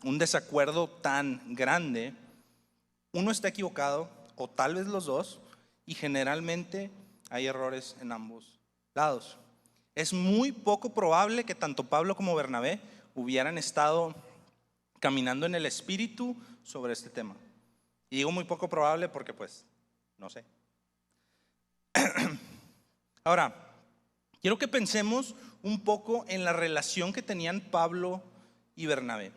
S2: un desacuerdo tan grande, uno está equivocado o tal vez los dos, y generalmente hay errores en ambos lados. Es muy poco probable que tanto Pablo como Bernabé hubieran estado caminando en el espíritu sobre este tema. Y digo muy poco probable porque pues no sé. Ahora, quiero que pensemos un poco en la relación que tenían Pablo y Bernabé,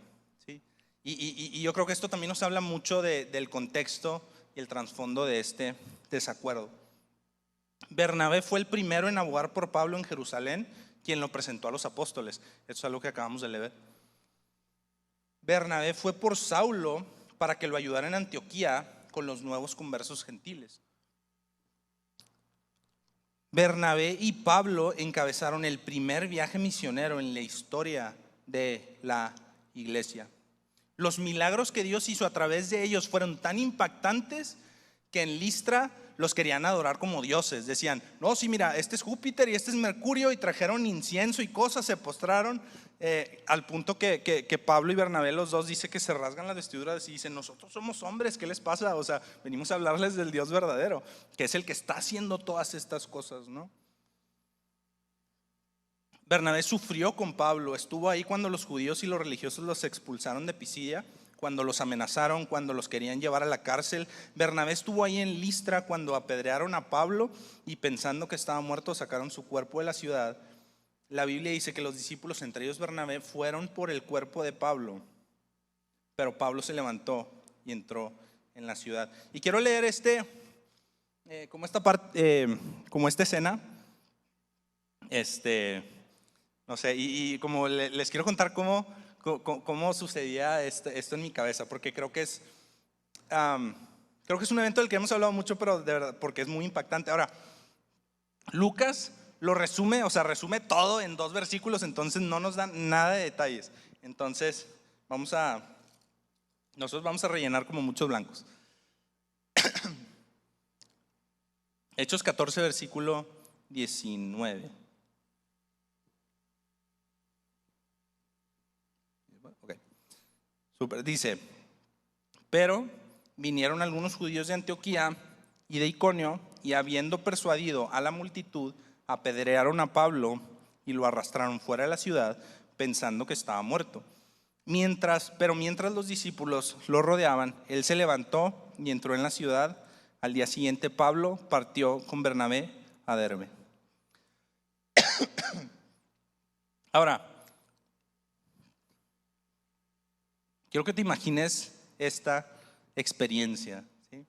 S2: ¿sí? Y yo creo que esto también nos habla mucho del contexto y el trasfondo de este desacuerdo. Bernabé fue el primero en abogar por Pablo en Jerusalén, quien lo presentó a los apóstoles. Esto es algo que acabamos de leer. Bernabé fue por Saulo para que lo ayudara en Antioquía con los nuevos conversos gentiles. Bernabé y Pablo encabezaron el primer viaje misionero en la historia de la iglesia. Los milagros que Dios hizo a través de ellos fueron tan impactantes que en Listra los querían adorar como dioses. Decían, no, sí, mira, este es Júpiter y este es Mercurio, y trajeron incienso y cosas, se postraron, al punto que Pablo y Bernabé, los dos, dice que se rasgan las vestiduras y dicen, nosotros somos hombres, ¿qué les pasa? O sea, venimos a hablarles del Dios verdadero, que es el que está haciendo todas estas cosas, ¿no? Bernabé sufrió con Pablo, estuvo ahí cuando los judíos y los religiosos los expulsaron de Pisidia, cuando los amenazaron, cuando los querían llevar a la cárcel. Bernabé estuvo ahí en Listra cuando apedrearon a Pablo y pensando que estaba muerto sacaron su cuerpo de la ciudad. La Biblia dice que los discípulos, entre ellos Bernabé, fueron por el cuerpo de Pablo, pero Pablo se levantó y entró en la ciudad. Y quiero leer como esta parte, como esta escena, no sé, y como les quiero contar cómo sucedía esto en mi cabeza, porque creo que es un evento del que hemos hablado mucho, pero de verdad, porque es muy impactante. Ahora, Lucas lo resume, o sea, resume todo en 2 versículos, entonces no nos dan nada de detalles. Entonces, nosotros vamos a rellenar como muchos blancos. Hechos 14, versículo 19. Okay. Super, dice, pero vinieron algunos judíos de Antioquía y de Iconio, y habiendo persuadido a la multitud, apedrearon a Pablo y lo arrastraron fuera de la ciudad, pensando que estaba muerto. Pero mientras los discípulos lo rodeaban, él se levantó y entró en la ciudad. Al día siguiente Pablo partió con Bernabé a Derbe. Ahora, quiero que te imagines esta experiencia, ¿sí?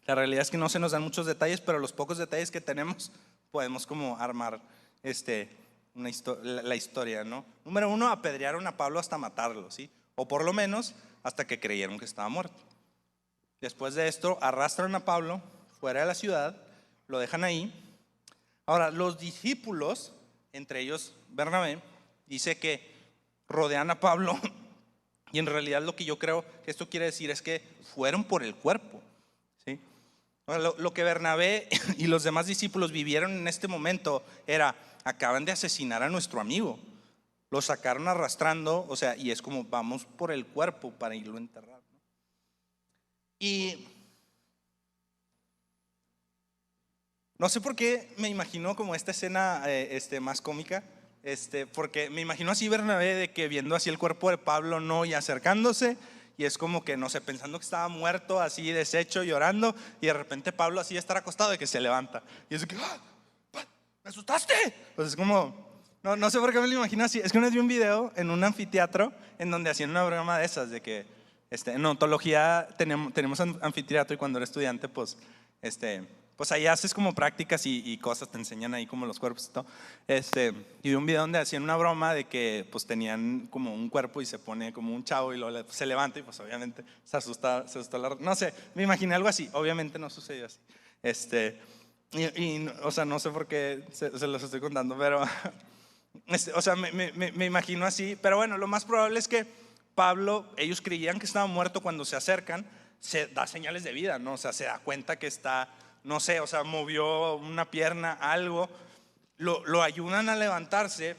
S2: La realidad es que no se nos dan muchos detalles, pero los pocos detalles que tenemos podemos como armar la historia, ¿no? Número uno, apedrearon a Pablo hasta matarlo, ¿sí? O por lo menos hasta que creyeron que estaba muerto. Después de esto, arrastran a Pablo fuera de la ciudad, lo dejan ahí. Ahora, los discípulos, entre ellos Bernabé, dice que rodean a Pablo, y en realidad lo que yo creo que esto quiere decir es que fueron por el cuerpo, ¿sí? Ahora, lo que Bernabé y los demás discípulos vivieron en este momento era: acaban de asesinar a nuestro amigo, lo sacaron arrastrando, o sea, y es como vamos por el cuerpo para irlo a enterrar, ¿no? Y no sé por qué me imagino como esta escena más cómica, porque me imagino así Bernabé de que viendo así el cuerpo de Pablo, ¿no? Y acercándose, y es como que, no sé, pensando que estaba muerto, así deshecho, llorando, y de repente Pablo así estar acostado, de que se levanta, y es de que ¿me asustaste? Pues es como, no sé por qué me lo imagino así. Es que una vez vi un video en un anfiteatro en donde hacían una broma de esas, de que en odontología tenemos anfiteatro, y cuando era estudiante, pues ahí haces como prácticas y cosas, te enseñan ahí como los cuerpos y todo. Y vi un video donde hacían una broma de que pues tenían como un cuerpo y se pone como un chavo y luego se levanta y pues obviamente se asusta no sé, me imaginé algo así. Obviamente no sucedió así. O sea, no sé por qué se los estoy contando, pero o sea, me imagino así. Pero bueno, lo más probable es que Pablo, ellos creían que estaba muerto. Cuando se acercan, se da señales de vida, ¿no? O sea, se da cuenta que está, no sé, o sea, movió una pierna, algo, lo ayudan a levantarse.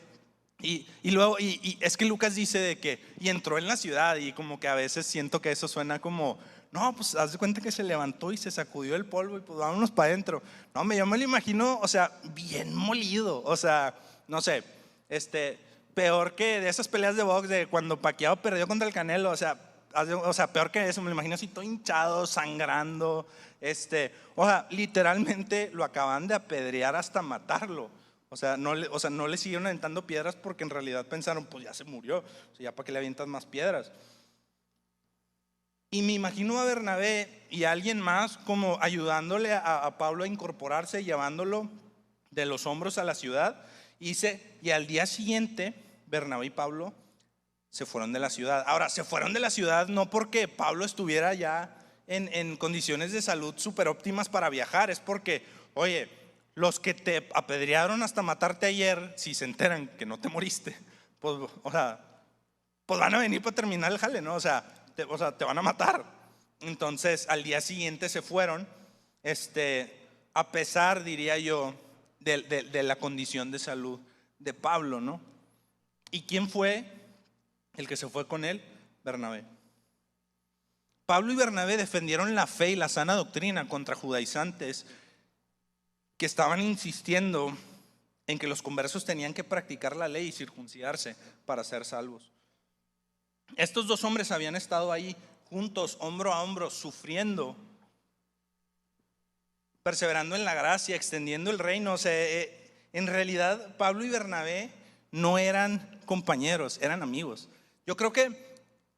S2: Y luego, y es que Lucas dice de que, y entró en la ciudad, y como que a veces siento que eso suena como, no, pues haz de cuenta que se levantó y se sacudió el polvo y pues vámonos para adentro. No, yo me lo imagino, o sea, bien molido, o sea, no sé, peor que de esas peleas de box de cuando Pacquiao perdió contra el Canelo, o sea, peor que eso, me lo imagino así todo hinchado, sangrando, o sea, literalmente lo acaban de apedrear hasta matarlo. O sea, no le siguieron aventando piedras porque en realidad pensaron, pues ya se murió, o sea, ya para qué le avientas más piedras. Y me imagino a Bernabé y a alguien más como ayudándole a Pablo a incorporarse, llevándolo de los hombros a la ciudad. Y al día siguiente, Bernabé y Pablo se fueron de la ciudad. Ahora, se fueron de la ciudad no porque Pablo estuviera ya en condiciones de salud súper óptimas para viajar, es porque, oye, los que te apedrearon hasta matarte ayer, si se enteran que no te moriste, pues, o sea, pues van a venir para terminar el jale, ¿no? O sea, te van a matar. Entonces, al día siguiente se fueron, a pesar, diría yo, de la condición de salud de Pablo, ¿no? ¿Y quién fue el que se fue con él? Bernabé. Pablo y Bernabé defendieron la fe y la sana doctrina contra judaizantes que estaban insistiendo en que los conversos tenían que practicar la ley y circuncidarse para ser salvos. Estos dos hombres habían estado ahí juntos, hombro a hombro, sufriendo, perseverando en la gracia, extendiendo el reino. O sea, en realidad Pablo y Bernabé no eran compañeros, eran amigos. Yo creo que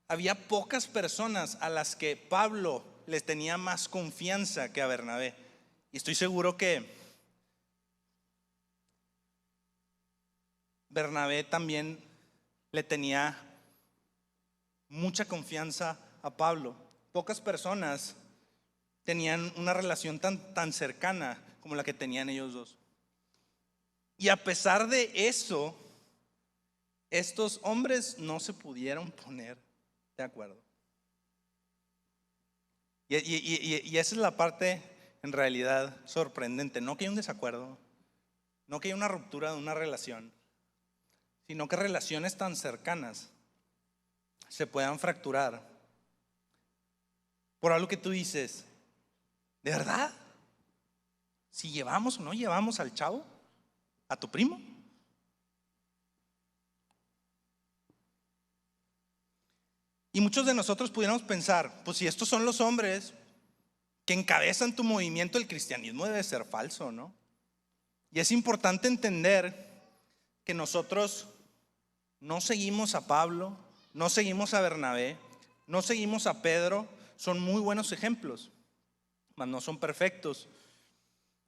S2: había pocas personas a las que Pablo les tenía más confianza que a Bernabé. Y estoy seguro que Bernabé también le tenía mucha confianza a Pablo. Pocas personas tenían una relación tan cercana como la que tenían ellos dos. Y a pesar de eso, estos hombres no se pudieron poner de acuerdo. Y esa es la parte en realidad sorprendente. No que haya un desacuerdo, no que haya una ruptura de una relación, sino que relaciones tan cercanas se puedan fracturar por algo que tú dices, ¿de verdad? ¿Si llevamos o no llevamos al chavo? ¿A tu primo? Y muchos de nosotros pudiéramos pensar, pues si estos son los hombres que encabezan tu movimiento, el cristianismo debe ser falso, ¿no? Y es importante entender que nosotros no seguimos a Pablo, no seguimos a Bernabé, no seguimos a Pedro. Son muy buenos ejemplos, mas no son perfectos.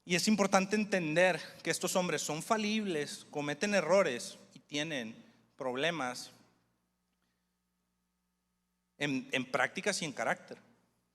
S2: Y es importante entender que estos hombres son falibles, cometen errores y tienen problemas en prácticas y en carácter.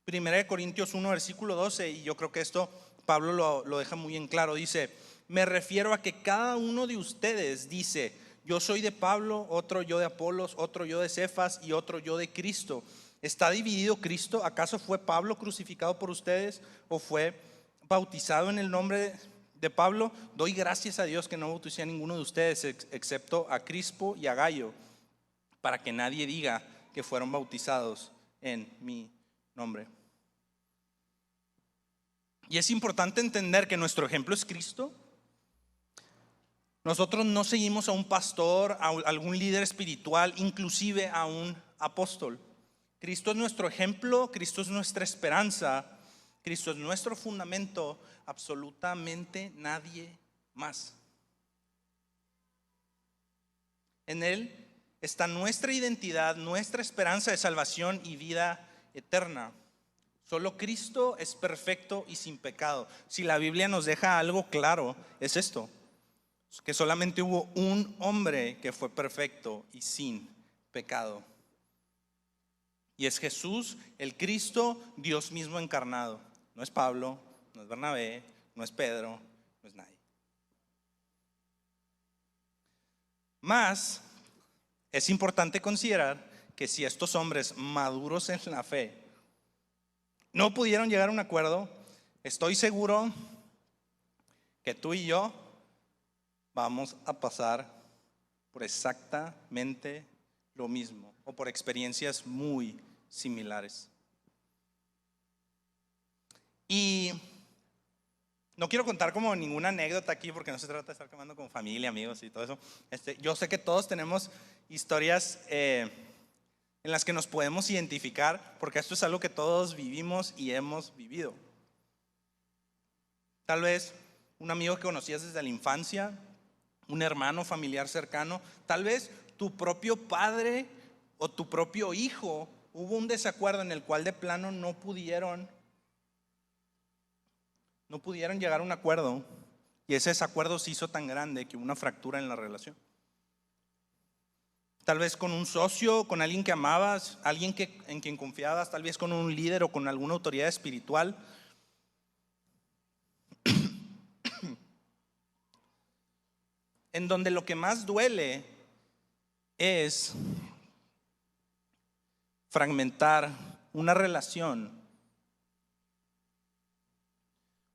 S2: Primera de Corintios 1, versículo 12, y yo creo que esto Pablo lo deja muy en claro. Dice: me refiero a que cada uno de ustedes dice, yo soy de Pablo, otro yo de Apolos, otro yo de Cefas y otro yo de Cristo. ¿Está dividido Cristo? ¿Acaso fue Pablo crucificado por ustedes o fue bautizado en el nombre de Pablo? Doy gracias a Dios que no bauticé a ninguno de ustedes excepto a Crispo y a Gayo, para que nadie diga que fueron bautizados en mi nombre. Y es importante entender que nuestro ejemplo es Cristo. Nosotros no seguimos a un pastor, a algún líder espiritual, inclusive a un apóstol. Cristo es nuestro ejemplo, Cristo es nuestra esperanza, Cristo es nuestro fundamento, absolutamente nadie más. En Él está nuestra identidad, nuestra esperanza de salvación y vida eterna. Solo Cristo es perfecto y sin pecado. Si la Biblia nos deja algo claro, es esto: que solamente hubo un hombre que fue perfecto y sin pecado. Y es Jesús, el Cristo, Dios mismo encarnado. No es Pablo, no es Bernabé, no es Pedro, no es nadie. Más, es importante considerar que si estos hombres maduros en la fe no pudieron llegar a un acuerdo, estoy seguro que tú y yo vamos a pasar por exactamente lo mismo o por experiencias muy similares. Y no quiero contar como ninguna anécdota aquí, porque no se trata de estar quemando con familia, amigos y todo eso. Yo sé que todos tenemos historias en las que nos podemos identificar, porque esto es algo que todos vivimos y hemos vivido. Tal vez un amigo que conocías desde la infancia, un hermano familiar cercano, tal vez tu propio padre o tu propio hijo, hubo un desacuerdo en el cual de plano no pudieron llegar a un acuerdo, y ese desacuerdo se hizo tan grande que hubo una fractura en la relación. Tal vez con un socio, con alguien que amabas, alguien en quien confiabas, tal vez con un líder o con alguna autoridad espiritual. En donde lo que más duele es fragmentar una relación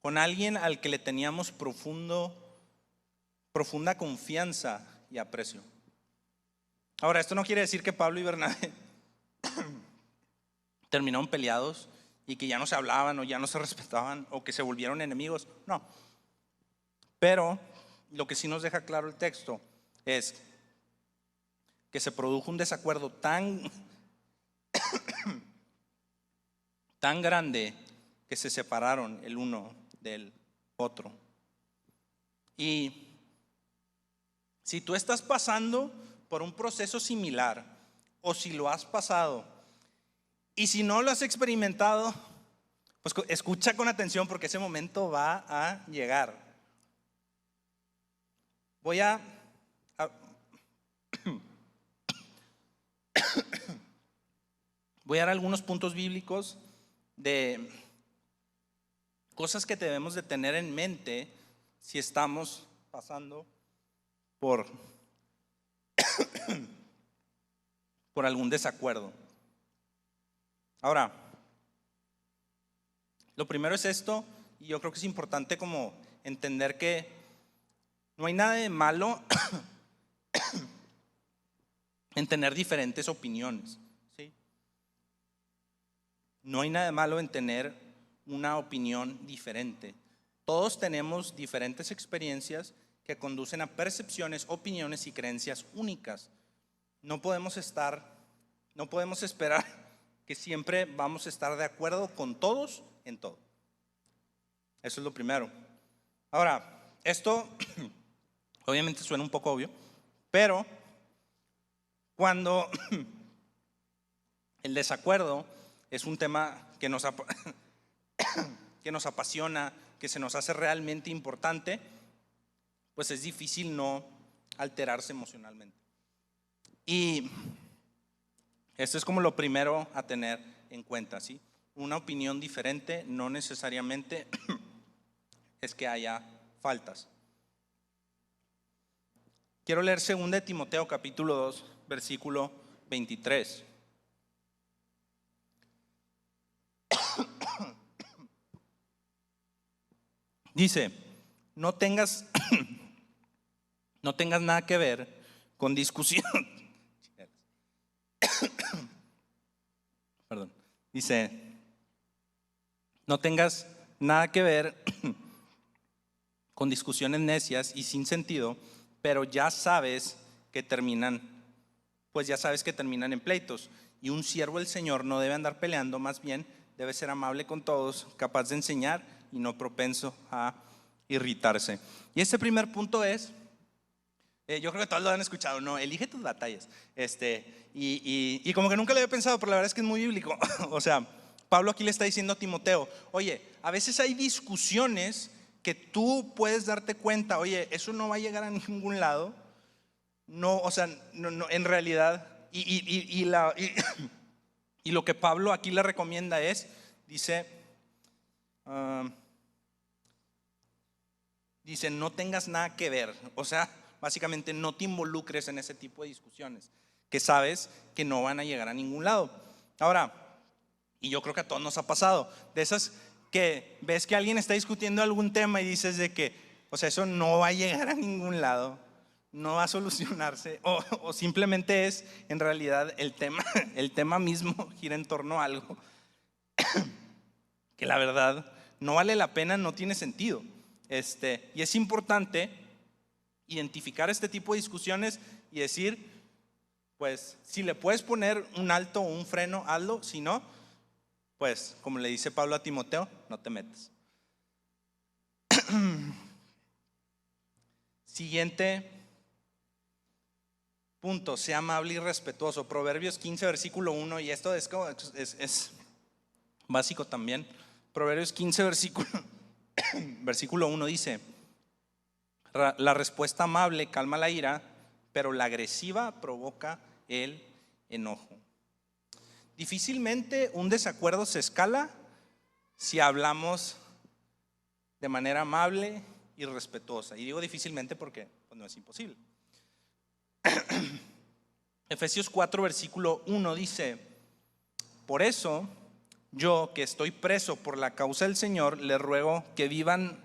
S2: con alguien al que le teníamos profunda confianza y aprecio. Ahora, esto no quiere decir que Pablo y Bernabé terminaron peleados y que ya no se hablaban o ya no se respetaban o que se volvieron enemigos. No. Pero lo que sí nos deja claro el texto es que se produjo un desacuerdo tan grande que se separaron el uno del otro. Y si tú estás pasando por un proceso similar, o si lo has pasado, y si no lo has experimentado, pues escucha con atención, porque ese momento va a llegar. Voy a dar algunos puntos bíblicos de cosas que debemos de tener en mente si estamos pasando por algún desacuerdo. Ahora, lo primero es esto, y yo creo que es importante como entender que no hay nada de malo en tener diferentes opiniones, ¿sí? No hay nada de malo en tener una opinión diferente. Todos tenemos diferentes experiencias que conducen a percepciones, opiniones y creencias únicas. No podemos esperar que siempre vamos a estar de acuerdo con todos en todo. Eso es lo primero. Ahora, esto obviamente suena un poco obvio, pero cuando el desacuerdo es un tema que nos apasiona, que se nos hace realmente importante, pues es difícil no alterarse emocionalmente. Y esto es como lo primero a tener en cuenta, ¿sí? Una opinión diferente no necesariamente es que haya faltas. Quiero leer 2 Timoteo capítulo 2, versículo 23. Dice, no tengas nada que ver con discusión. Perdón. Dice, no tengas nada que ver con discusiones necias y sin sentido, pero ya sabes que terminan en pleitos. Y un siervo del Señor no debe andar peleando, más bien debe ser amable con todos, capaz de enseñar y no propenso a irritarse. Y este primer punto es, yo creo que todos lo han escuchado, ¿no? Elige tus batallas. Y como que nunca lo había pensado, pero la verdad es que es muy bíblico. O sea, Pablo aquí le está diciendo a Timoteo, oye, a veces hay discusiones que tú puedes darte cuenta, oye, eso no va a llegar a ningún lado. No, o sea, no, en realidad, y lo que Pablo aquí le recomienda es, dice, no tengas nada que ver, o sea, básicamente no te involucres en ese tipo de discusiones, que sabes que no van a llegar a ningún lado. Ahora, y yo creo que a todos nos ha pasado, de esas que ves que alguien está discutiendo algún tema y dices de que, o sea, eso no va a llegar a ningún lado, no va a solucionarse, o simplemente es, en realidad, el tema mismo gira en torno a algo que la verdad no vale la pena, no tiene sentido. Y es importante identificar este tipo de discusiones y decir, pues, si le puedes poner un alto o un freno, hazlo. Si no, pues, como le dice Pablo a Timoteo, no te metas. Siguiente punto, sea amable y respetuoso. Proverbios 15, versículo 1, y esto es básico también. Proverbios 15, versículo 1 dice, la respuesta amable calma la ira, pero la agresiva provoca el enojo. Difícilmente un desacuerdo se escala si hablamos de manera amable y respetuosa. Y digo difícilmente porque pues, no es imposible. Efesios 4, versículo 1 dice, por eso yo, que estoy preso por la causa del Señor, les ruego que vivan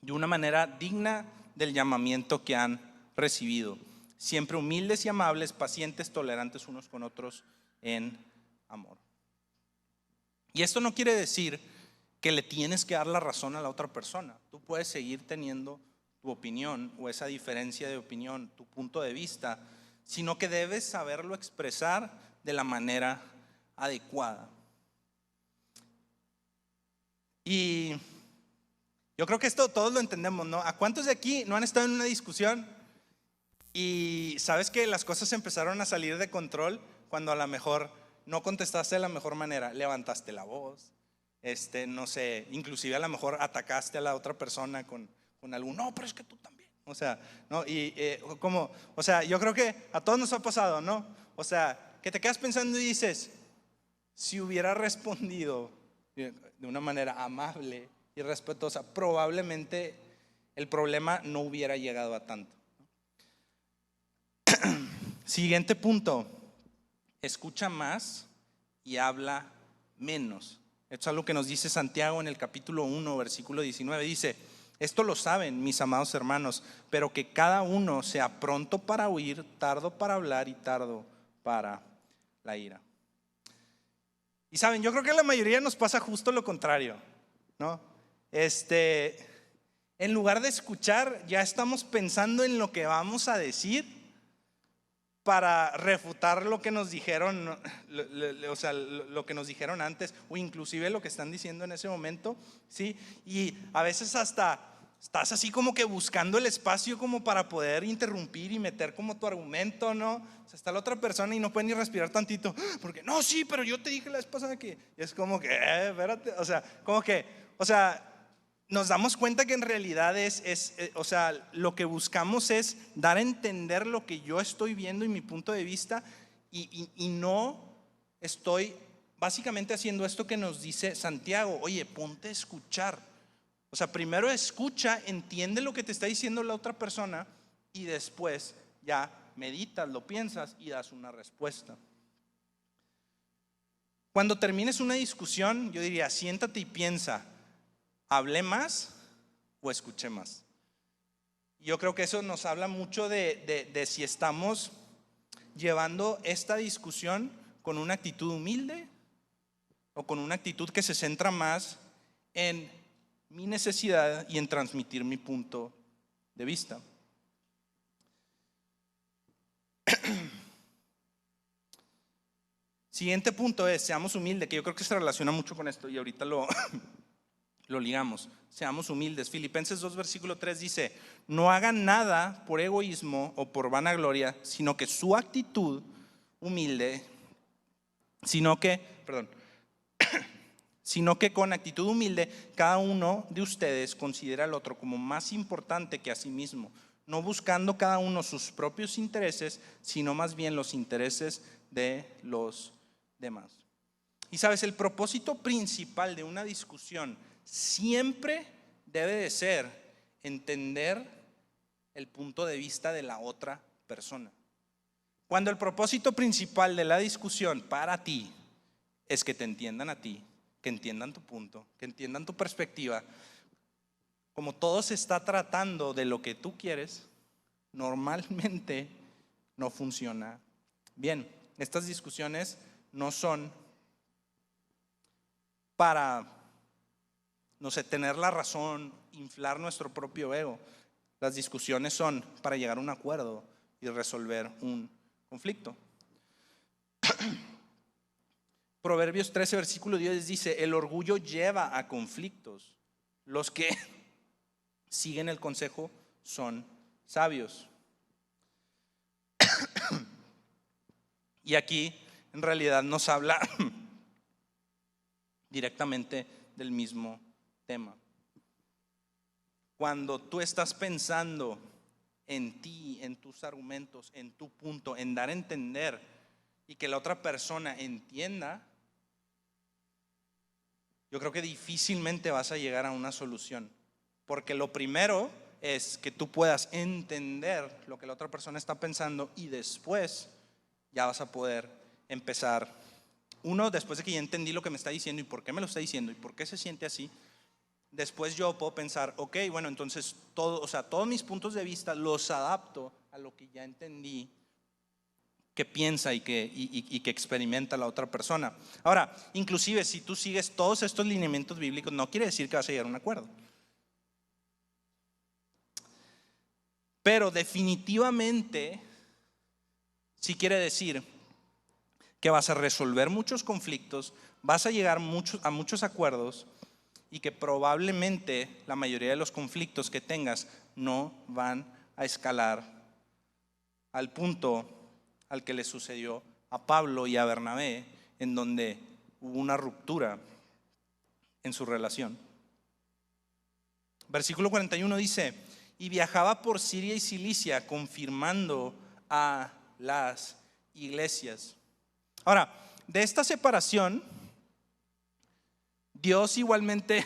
S2: de una manera digna del llamamiento que han recibido, siempre humildes y amables, pacientes, tolerantes unos con otros en amor. Y esto no quiere decir que le tienes que dar la razón a la otra persona. Tú puedes seguir teniendo tu opinión o esa diferencia de opinión, tu punto de vista, sino que debes saberlo expresar de la manera adecuada. Y yo creo que esto todos lo entendemos, ¿no? ¿A cuántos de aquí no han estado en una discusión y sabes que las cosas empezaron a salir de control cuando a lo mejor no contestaste de la mejor manera? Levantaste la voz, no sé, inclusive a lo mejor atacaste a la otra persona con algún, no, pero es que tú también. O sea, ¿no? O sea, yo creo que a todos nos ha pasado, ¿no? O sea, que te quedas pensando y dices, si hubiera respondido de una manera amable y respetuosa, probablemente el problema no hubiera llegado a tanto. Siguiente punto, escucha más y habla menos. Esto es algo que nos dice Santiago en el capítulo 1, versículo 19. Dice, esto lo saben mis amados hermanos, pero que cada uno sea pronto para oír, tardo para hablar y tardo para la ira. Y saben, yo creo que a la mayoría nos pasa justo lo contrario, ¿no? En lugar de escuchar, ya estamos pensando en lo que vamos a decir para refutar lo que nos dijeron, o sea, lo que nos dijeron antes, o inclusive lo que están diciendo en ese momento, ¿sí? Y a veces hasta estás así como que buscando el espacio como para poder interrumpir y meter como tu argumento, ¿no? O sea, está la otra persona y no puede ni respirar tantito, porque no, sí, pero yo te dije la vez pasada que, y es como que, espérate, o sea, como que, o sea, nos damos cuenta que en realidad o sea, lo que buscamos es dar a entender lo que yo estoy viendo y mi punto de vista, y no estoy básicamente haciendo esto que nos dice Santiago: oye, ponte a escuchar. O sea, primero escucha, entiende lo que te está diciendo la otra persona, y después ya meditas, lo piensas y das una respuesta. Cuando termines una discusión, yo diría, siéntate y piensa: ¿hablé más o escuché más? Yo creo que eso nos habla mucho de si estamos llevando esta discusión con una actitud humilde o con una actitud que se centra más en mi necesidad y en transmitir mi punto de vista. Siguiente punto es: seamos humildes, que yo creo que se relaciona mucho con esto y ahorita lo ligamos. Seamos humildes. Filipenses 2 versículo 3 dice: no hagan nada por egoísmo o por vanagloria, sino que su actitud humilde, sino que con actitud humilde cada uno de ustedes considera al otro como más importante que a sí mismo, no buscando cada uno sus propios intereses, sino más bien los intereses de los demás. Y sabes, el propósito principal de una discusión siempre debe de ser entender el punto de vista de la otra persona. Cuando el propósito principal de la discusión para ti es que te entiendan a ti, que entiendan tu punto, que entiendan tu perspectiva, como todo se está tratando de lo que tú quieres, normalmente no funciona bien. Estas discusiones no son para, no sé, tener la razón, inflar nuestro propio ego. Las discusiones son para llegar a un acuerdo y resolver un conflicto. Proverbios 13 versículo 10 dice: el orgullo lleva a conflictos, los que siguen el consejo son sabios. Y aquí en realidad nos habla directamente del mismo tema. Cuando tú estás pensando en ti, en tus argumentos, en tu punto, en dar a entender y que la otra persona entienda, yo creo que difícilmente vas a llegar a una solución. Porque lo primero es que tú puedas entender lo que la otra persona está pensando, y después ya vas a poder empezar. Después de que ya entendí lo que me está diciendo y por qué me lo está diciendo y por qué se siente así, después yo puedo pensar: ok, bueno, entonces todos mis puntos de vista los adapto a lo que ya entendí que piensa y que experimenta la otra persona. Ahora, inclusive si tú sigues todos estos lineamientos bíblicos, no quiere decir que vas a llegar a un acuerdo. Pero definitivamente sí quiere decir que vas a resolver muchos conflictos, vas a llegar a muchos acuerdos, y que probablemente la mayoría de los conflictos que tengas no van a escalar al punto al que le sucedió a Pablo y a Bernabé, en donde hubo una ruptura en su relación. Versículo 41 dice: y viajaba por Siria y Cilicia, confirmando a las iglesias. Ahora, de esta separación, Dios igualmente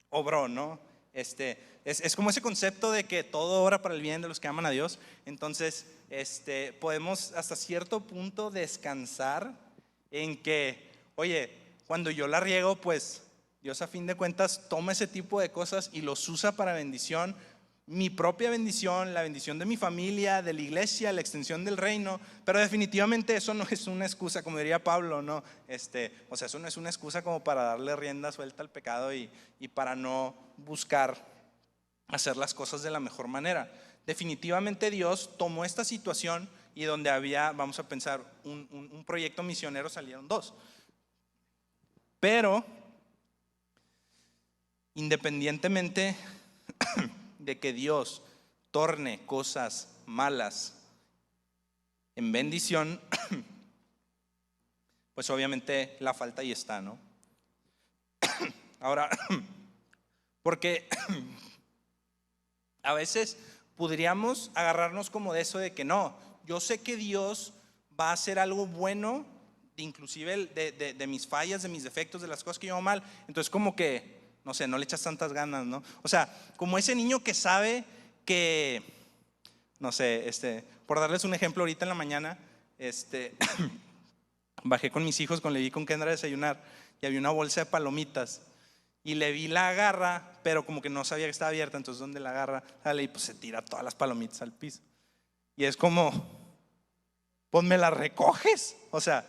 S2: obró, ¿no? Es como ese concepto de que todo obra para el bien de los que aman a Dios. Entonces, podemos hasta cierto punto descansar en que, oye, cuando yo la riego, pues Dios a fin de cuentas toma ese tipo de cosas y los usa para bendición, mi propia bendición, la bendición de mi familia, de la iglesia, la extensión del reino, pero definitivamente eso no es una excusa, como diría Pablo, ¿no? O sea, eso no es una excusa como para darle rienda suelta al pecado y para no buscar hacer las cosas de la mejor manera. Definitivamente Dios tomó esta situación y donde había, vamos a pensar, un proyecto misionero, salieron 2. Pero, independientemente de que Dios torne cosas malas en bendición, pues obviamente la falta ahí está, ¿no? Ahora, porque a veces podríamos agarrarnos como de eso de que no, yo sé que Dios va a hacer algo bueno, inclusive de mis fallas, de mis defectos, de las cosas que yo hago mal. Entonces como que, no sé, no le echas tantas ganas, ¿no? O sea, como ese niño que sabe que, no sé, por darles un ejemplo, ahorita en la mañana, bajé con mis hijos, con Levi y con Kendra a desayunar y había una bolsa de palomitas. Y le vi la garra, pero como que no sabía que estaba abierta, entonces donde la garra sale y pues se tira todas las palomitas al piso. Y es como, pues me las recoges. O sea,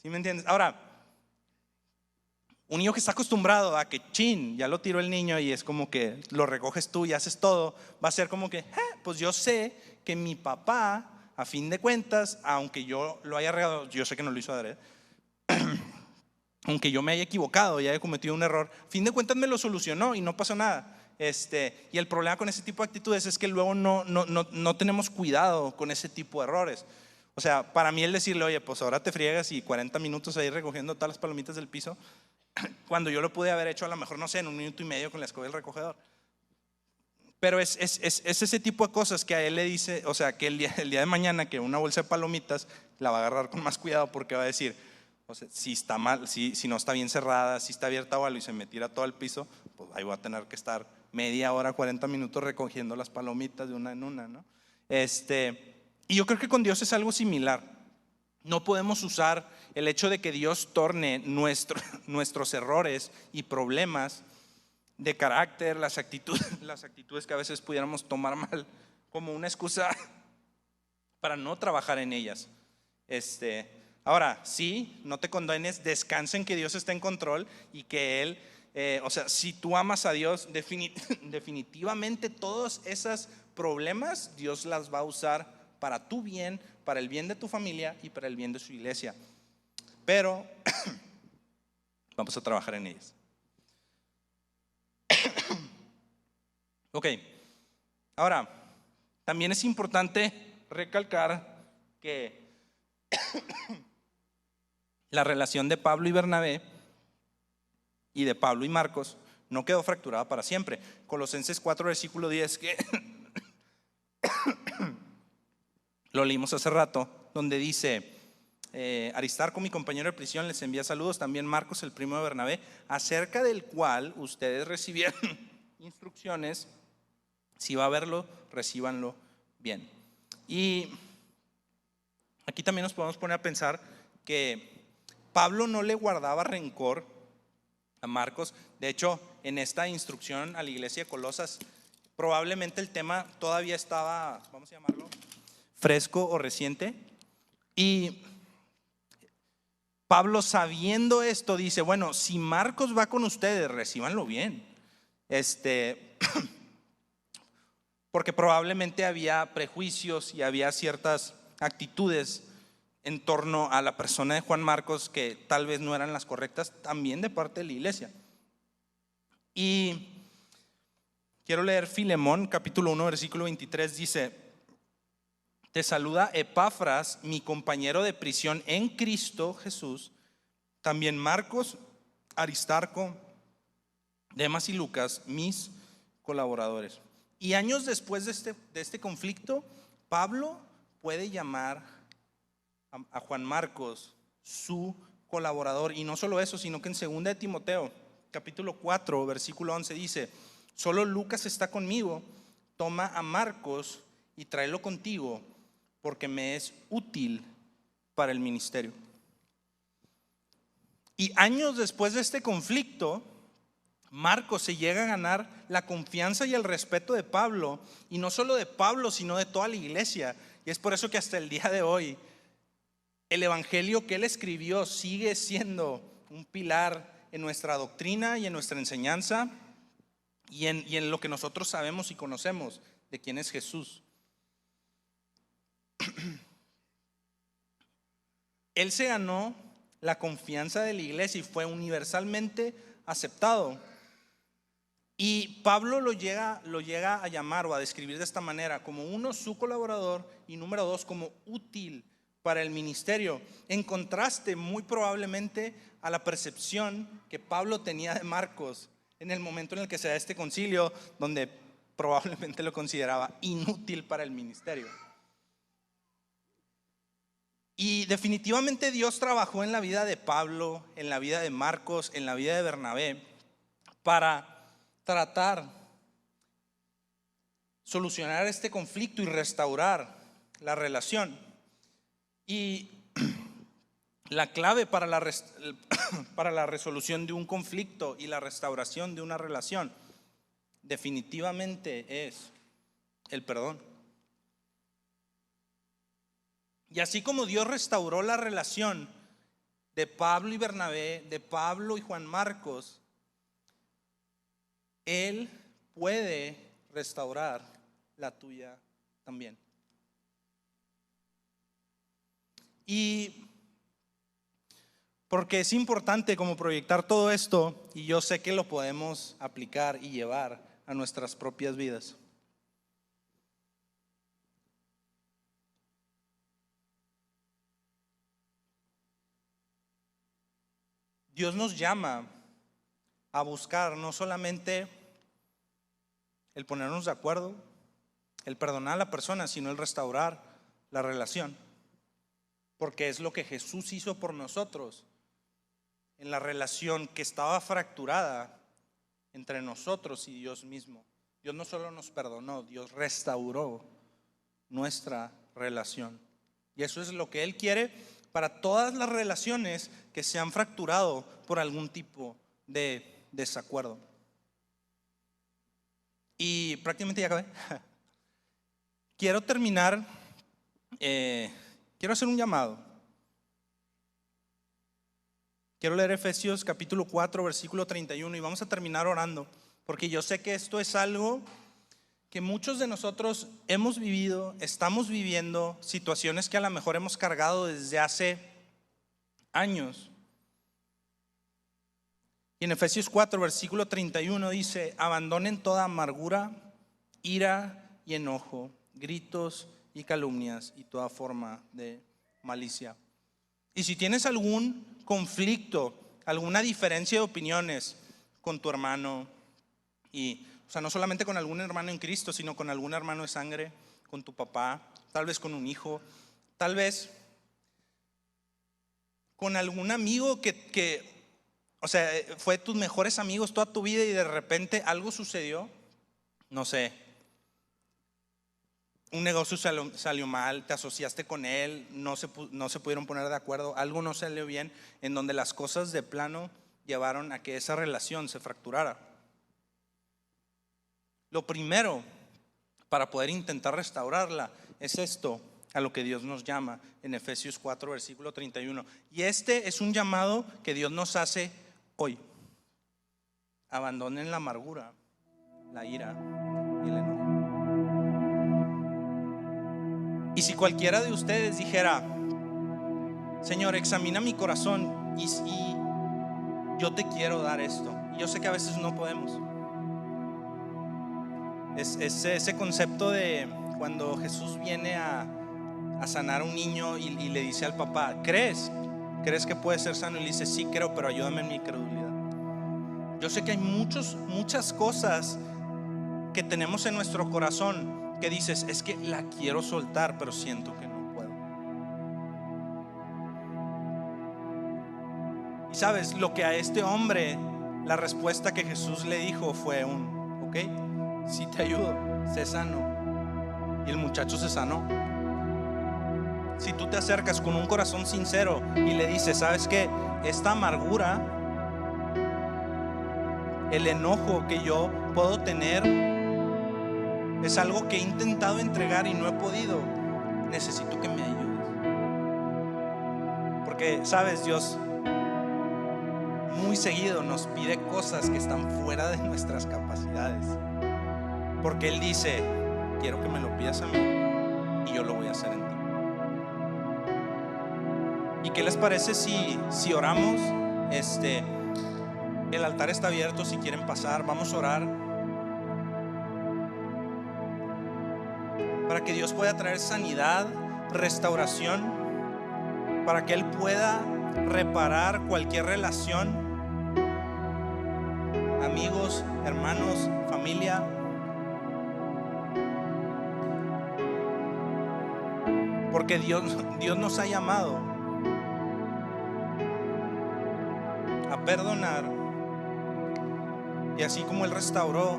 S2: ¿sí me entiendes? Ahora, un niño que está acostumbrado a que ya lo tiró el niño y es como que lo recoges tú y haces todo, va a ser como que, pues yo sé que mi papá, a fin de cuentas, aunque yo lo haya regado, yo sé que no lo hizo adrede, aunque yo me haya equivocado y haya cometido un error, a fin de cuentas me lo solucionó y no pasó nada. Y el problema con ese tipo de actitudes es que luego no tenemos cuidado con ese tipo de errores. O sea, para mí el decirle, oye, pues ahora te friegas y 40 minutos ahí recogiendo todas las palomitas del piso, cuando yo lo pude haber hecho a lo mejor, no sé, en 1 minuto y medio con la escoba y el recogedor. Pero es ese tipo de cosas que a él le dice, o sea, que el día de mañana que una bolsa de palomitas la va a agarrar con más cuidado porque va a decir, o sea, si está mal, si no está bien cerrada, si está abierta o algo y se me tira todo al piso, pues ahí voy a tener que estar media hora, 40 minutos recogiendo las palomitas de una en una, ¿no? Y yo creo que con Dios es algo similar. No podemos usar el hecho de que Dios torne nuestros errores y problemas de carácter, las actitudes que a veces pudiéramos tomar mal, como una excusa para no trabajar en ellas. Ahora, sí, no te condenes, descansa en que Dios está en control y que Él, o sea, si tú amas a Dios, definitivamente todos esos problemas Dios las va a usar para tu bien, para el bien de tu familia y para el bien de su iglesia. Pero vamos a trabajar en ellas. Ok, ahora, también es importante recalcar que la relación de Pablo y Bernabé y de Pablo y Marcos no quedó fracturada para siempre. Colosenses 4, versículo 10, que lo leímos hace rato, donde dice, Aristarco, mi compañero de prisión, les envía saludos, también Marcos, el primo de Bernabé, acerca del cual ustedes recibieron instrucciones. Si va a verlo, recíbanlo bien. Y aquí también nos podemos poner a pensar que Pablo no le guardaba rencor a Marcos. De hecho, en esta instrucción a la iglesia de Colosas, probablemente el tema todavía estaba, vamos a llamarlo, fresco o reciente. Y Pablo, sabiendo esto, dice, bueno, si Marcos va con ustedes, recíbanlo bien. Porque probablemente había prejuicios y había ciertas actitudes en torno a la persona de Juan Marcos que tal vez no eran las correctas, también de parte de la iglesia. Y quiero leer Filemón, capítulo 1, versículo 23, dice, te saluda Epafras, mi compañero de prisión en Cristo Jesús, también Marcos, Aristarco, Demas y Lucas, mis colaboradores. Y años después de este conflicto, Pablo puede llamar a Juan Marcos su colaborador. Y no solo eso, sino que en 2 de Timoteo, capítulo 4, versículo 11 dice, solo Lucas está conmigo, toma a Marcos y tráelo contigo, porque me es útil para el ministerio. Y años después de este conflicto, Marcos se llega a ganar la confianza y el respeto de Pablo, y no solo de Pablo, sino de toda la iglesia. Y es por eso que hasta el día de hoy el evangelio que él escribió sigue siendo un pilar en nuestra doctrina y en nuestra enseñanza y en lo que nosotros sabemos y conocemos de quién es Jesús. Él se ganó la confianza de la iglesia y fue universalmente aceptado. Y Pablo lo llega a llamar o a describir de esta manera: como uno, su colaborador, y número dos, como útil para el ministerio, en contraste muy probablemente a la percepción que Pablo tenía de Marcos en el momento en el que se da este concilio, donde probablemente lo consideraba inútil para el ministerio. Y definitivamente Dios trabajó en la vida de Pablo, en la vida de Marcos, en la vida de Bernabé, para tratar, solucionar este conflicto y restaurar la relación. Y la clave para la resolución de un conflicto y la restauración de una relación definitivamente es el perdón. Y así como Dios restauró la relación de Pablo y Bernabé, de Pablo y Juan Marcos, Él puede restaurar la tuya también. Y porque es importante como proyectar todo esto, y yo sé que lo podemos aplicar y llevar a nuestras propias vidas. Dios nos llama a buscar no solamente el ponernos de acuerdo, el perdonar a la persona, sino el restaurar la relación. Porque es lo que Jesús hizo por nosotros en la relación que estaba fracturada entre nosotros y Dios mismo. Dios no solo nos perdonó, Dios restauró nuestra relación. Y eso es lo que Él quiere para todas las relaciones que se han fracturado por algún tipo de desacuerdo. Y prácticamente ya acabé. Quiero terminar, quiero hacer un llamado. Quiero leer Efesios capítulo 4, versículo 31, y vamos a terminar orando, porque yo sé que esto es algo que muchos de nosotros hemos vivido, estamos viviendo, situaciones que a lo mejor hemos cargado desde hace años. Y en Efesios 4, versículo 31 dice: abandonen toda amargura, ira y enojo, gritos y calumnias y toda forma de malicia. Y si tienes algún conflicto, alguna diferencia de opiniones con tu hermano, y o sea, no solamente con algún hermano en Cristo, sino con algún hermano de sangre, con tu papá, tal vez con un hijo, tal vez con algún amigo que o sea, fue tus mejores amigos toda tu vida y de repente algo sucedió, no sé, un negocio salió mal, te asociaste con él, no se pudieron poner de acuerdo, algo no salió bien, en donde las cosas de plano llevaron a que esa relación se fracturara. Lo primero para poder intentar restaurarla es esto a lo que Dios nos llama en Efesios 4, versículo 31. Y este es un llamado que Dios nos hace hoy. Abandonen la amargura, la ira y el enojo. Y si cualquiera de ustedes dijera: Señor, examina mi corazón y yo te quiero dar esto. Y yo sé que a veces no podemos. Es ese concepto de cuando Jesús viene a sanar a un niño y le dice al papá: ¿Crees que puede ser sano? Y le dice: sí, creo, pero ayúdame en mi incredulidad. Yo sé que hay muchas cosas que tenemos en nuestro corazón que dices: es que la quiero soltar, pero siento que no puedo. Y sabes, lo que a este hombre, la respuesta que Jesús le dijo fue ok, sí te ayudo, sé sano. Y el muchacho se sanó. Si tú te acercas con un corazón sincero y le dices: ¿sabes qué? Esta amargura El enojo que yo puedo tener es algo que he intentado entregar y no he podido. Necesito que me ayudes. Porque, sabes, Dios muy seguido nos pide cosas que están fuera de nuestras capacidades. Porque Él dice: quiero que me lo pidas a mí y yo lo voy a hacer en ti. ¿Y qué les parece si oramos? El altar está abierto, si quieren pasar, vamos a orar para que Dios pueda traer sanidad, restauración, para que Él pueda reparar cualquier relación, amigos, hermanos, familia. Porque Dios nos ha llamado a perdonar, y así como Él restauró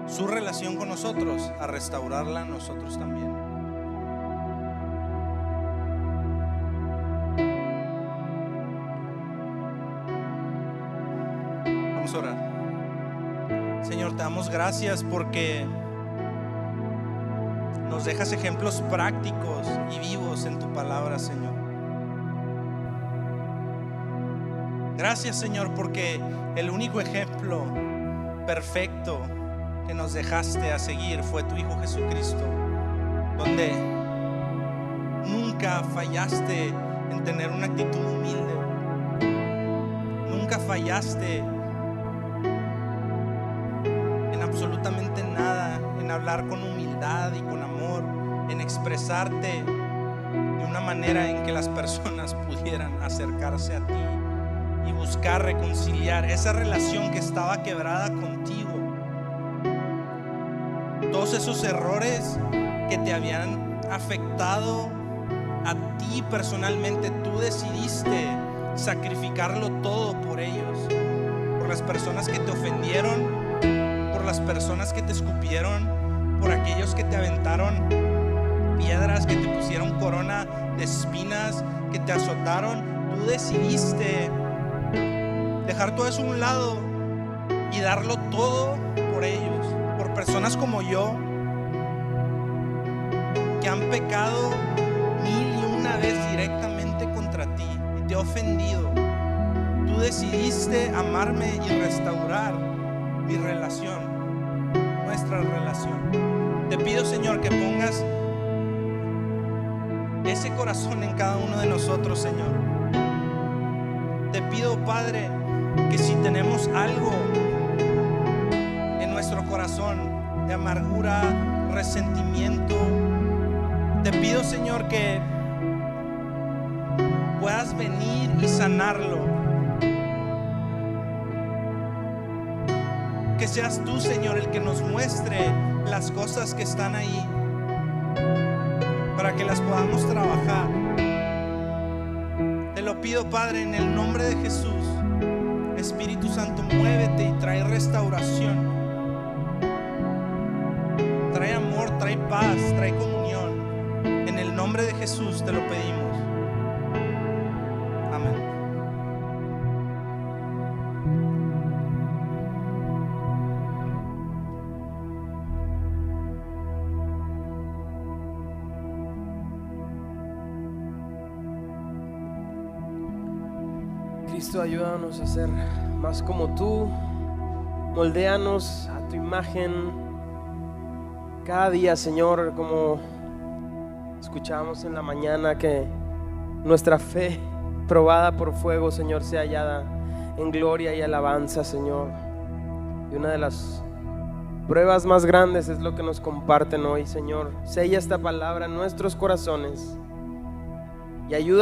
S2: su relación con nosotros, a restaurarla a nosotros también. Vamos a orar. Señor, te damos gracias porque nos dejas ejemplos prácticos y vivos en tu palabra, Señor. Gracias, Señor, porque el único ejemplo perfecto que nos dejaste a seguir fue tu Hijo Jesucristo, donde nunca fallaste en tener una actitud humilde, nunca fallaste en absolutamente nada, en hablar con humildad y con amor, en expresarte de una manera en que las personas pudieran acercarse a ti y buscar reconciliar esa relación que estaba quebrada contigo. Todos esos errores que te habían afectado a ti personalmente, tú decidiste sacrificarlo todo por ellos, por las personas que te ofendieron, por las personas que te escupieron, por aquellos que te aventaron piedras, que te pusieron corona de espinas, que te azotaron. Tú decidiste dejar todo eso a un lado y darlo todo por ellos, por personas como yo, que han pecado 1001 veces directamente contra ti y te ha ofendido. Tú decidiste amarme y restaurar mi relación, nuestra relación. Te pido, Señor, que pongas ese corazón en cada uno de nosotros, Señor. Te pido, Padre, que si tenemos algo en nuestro corazón de amargura, resentimiento, te pido, Señor, que puedas venir y sanarlo. Que seas tú, Señor, el que nos muestre las cosas que están ahí para que las podamos trabajar. Te lo pido, Padre, en el nombre de Jesús. Espíritu Santo, muévete y trae restauración, trae amor, trae paz, trae comunión. En el nombre de Jesús te lo pedimos. Amén.
S1: Cristo, ayúdanos a ser más como tú, moldéanos a tu imagen cada día, Señor, como escuchábamos en la mañana, que nuestra fe probada por fuego, Señor, sea hallada en gloria y alabanza, Señor. Y una de las pruebas más grandes es lo que nos comparten hoy, Señor. Sella esta palabra en nuestros corazones y ayuda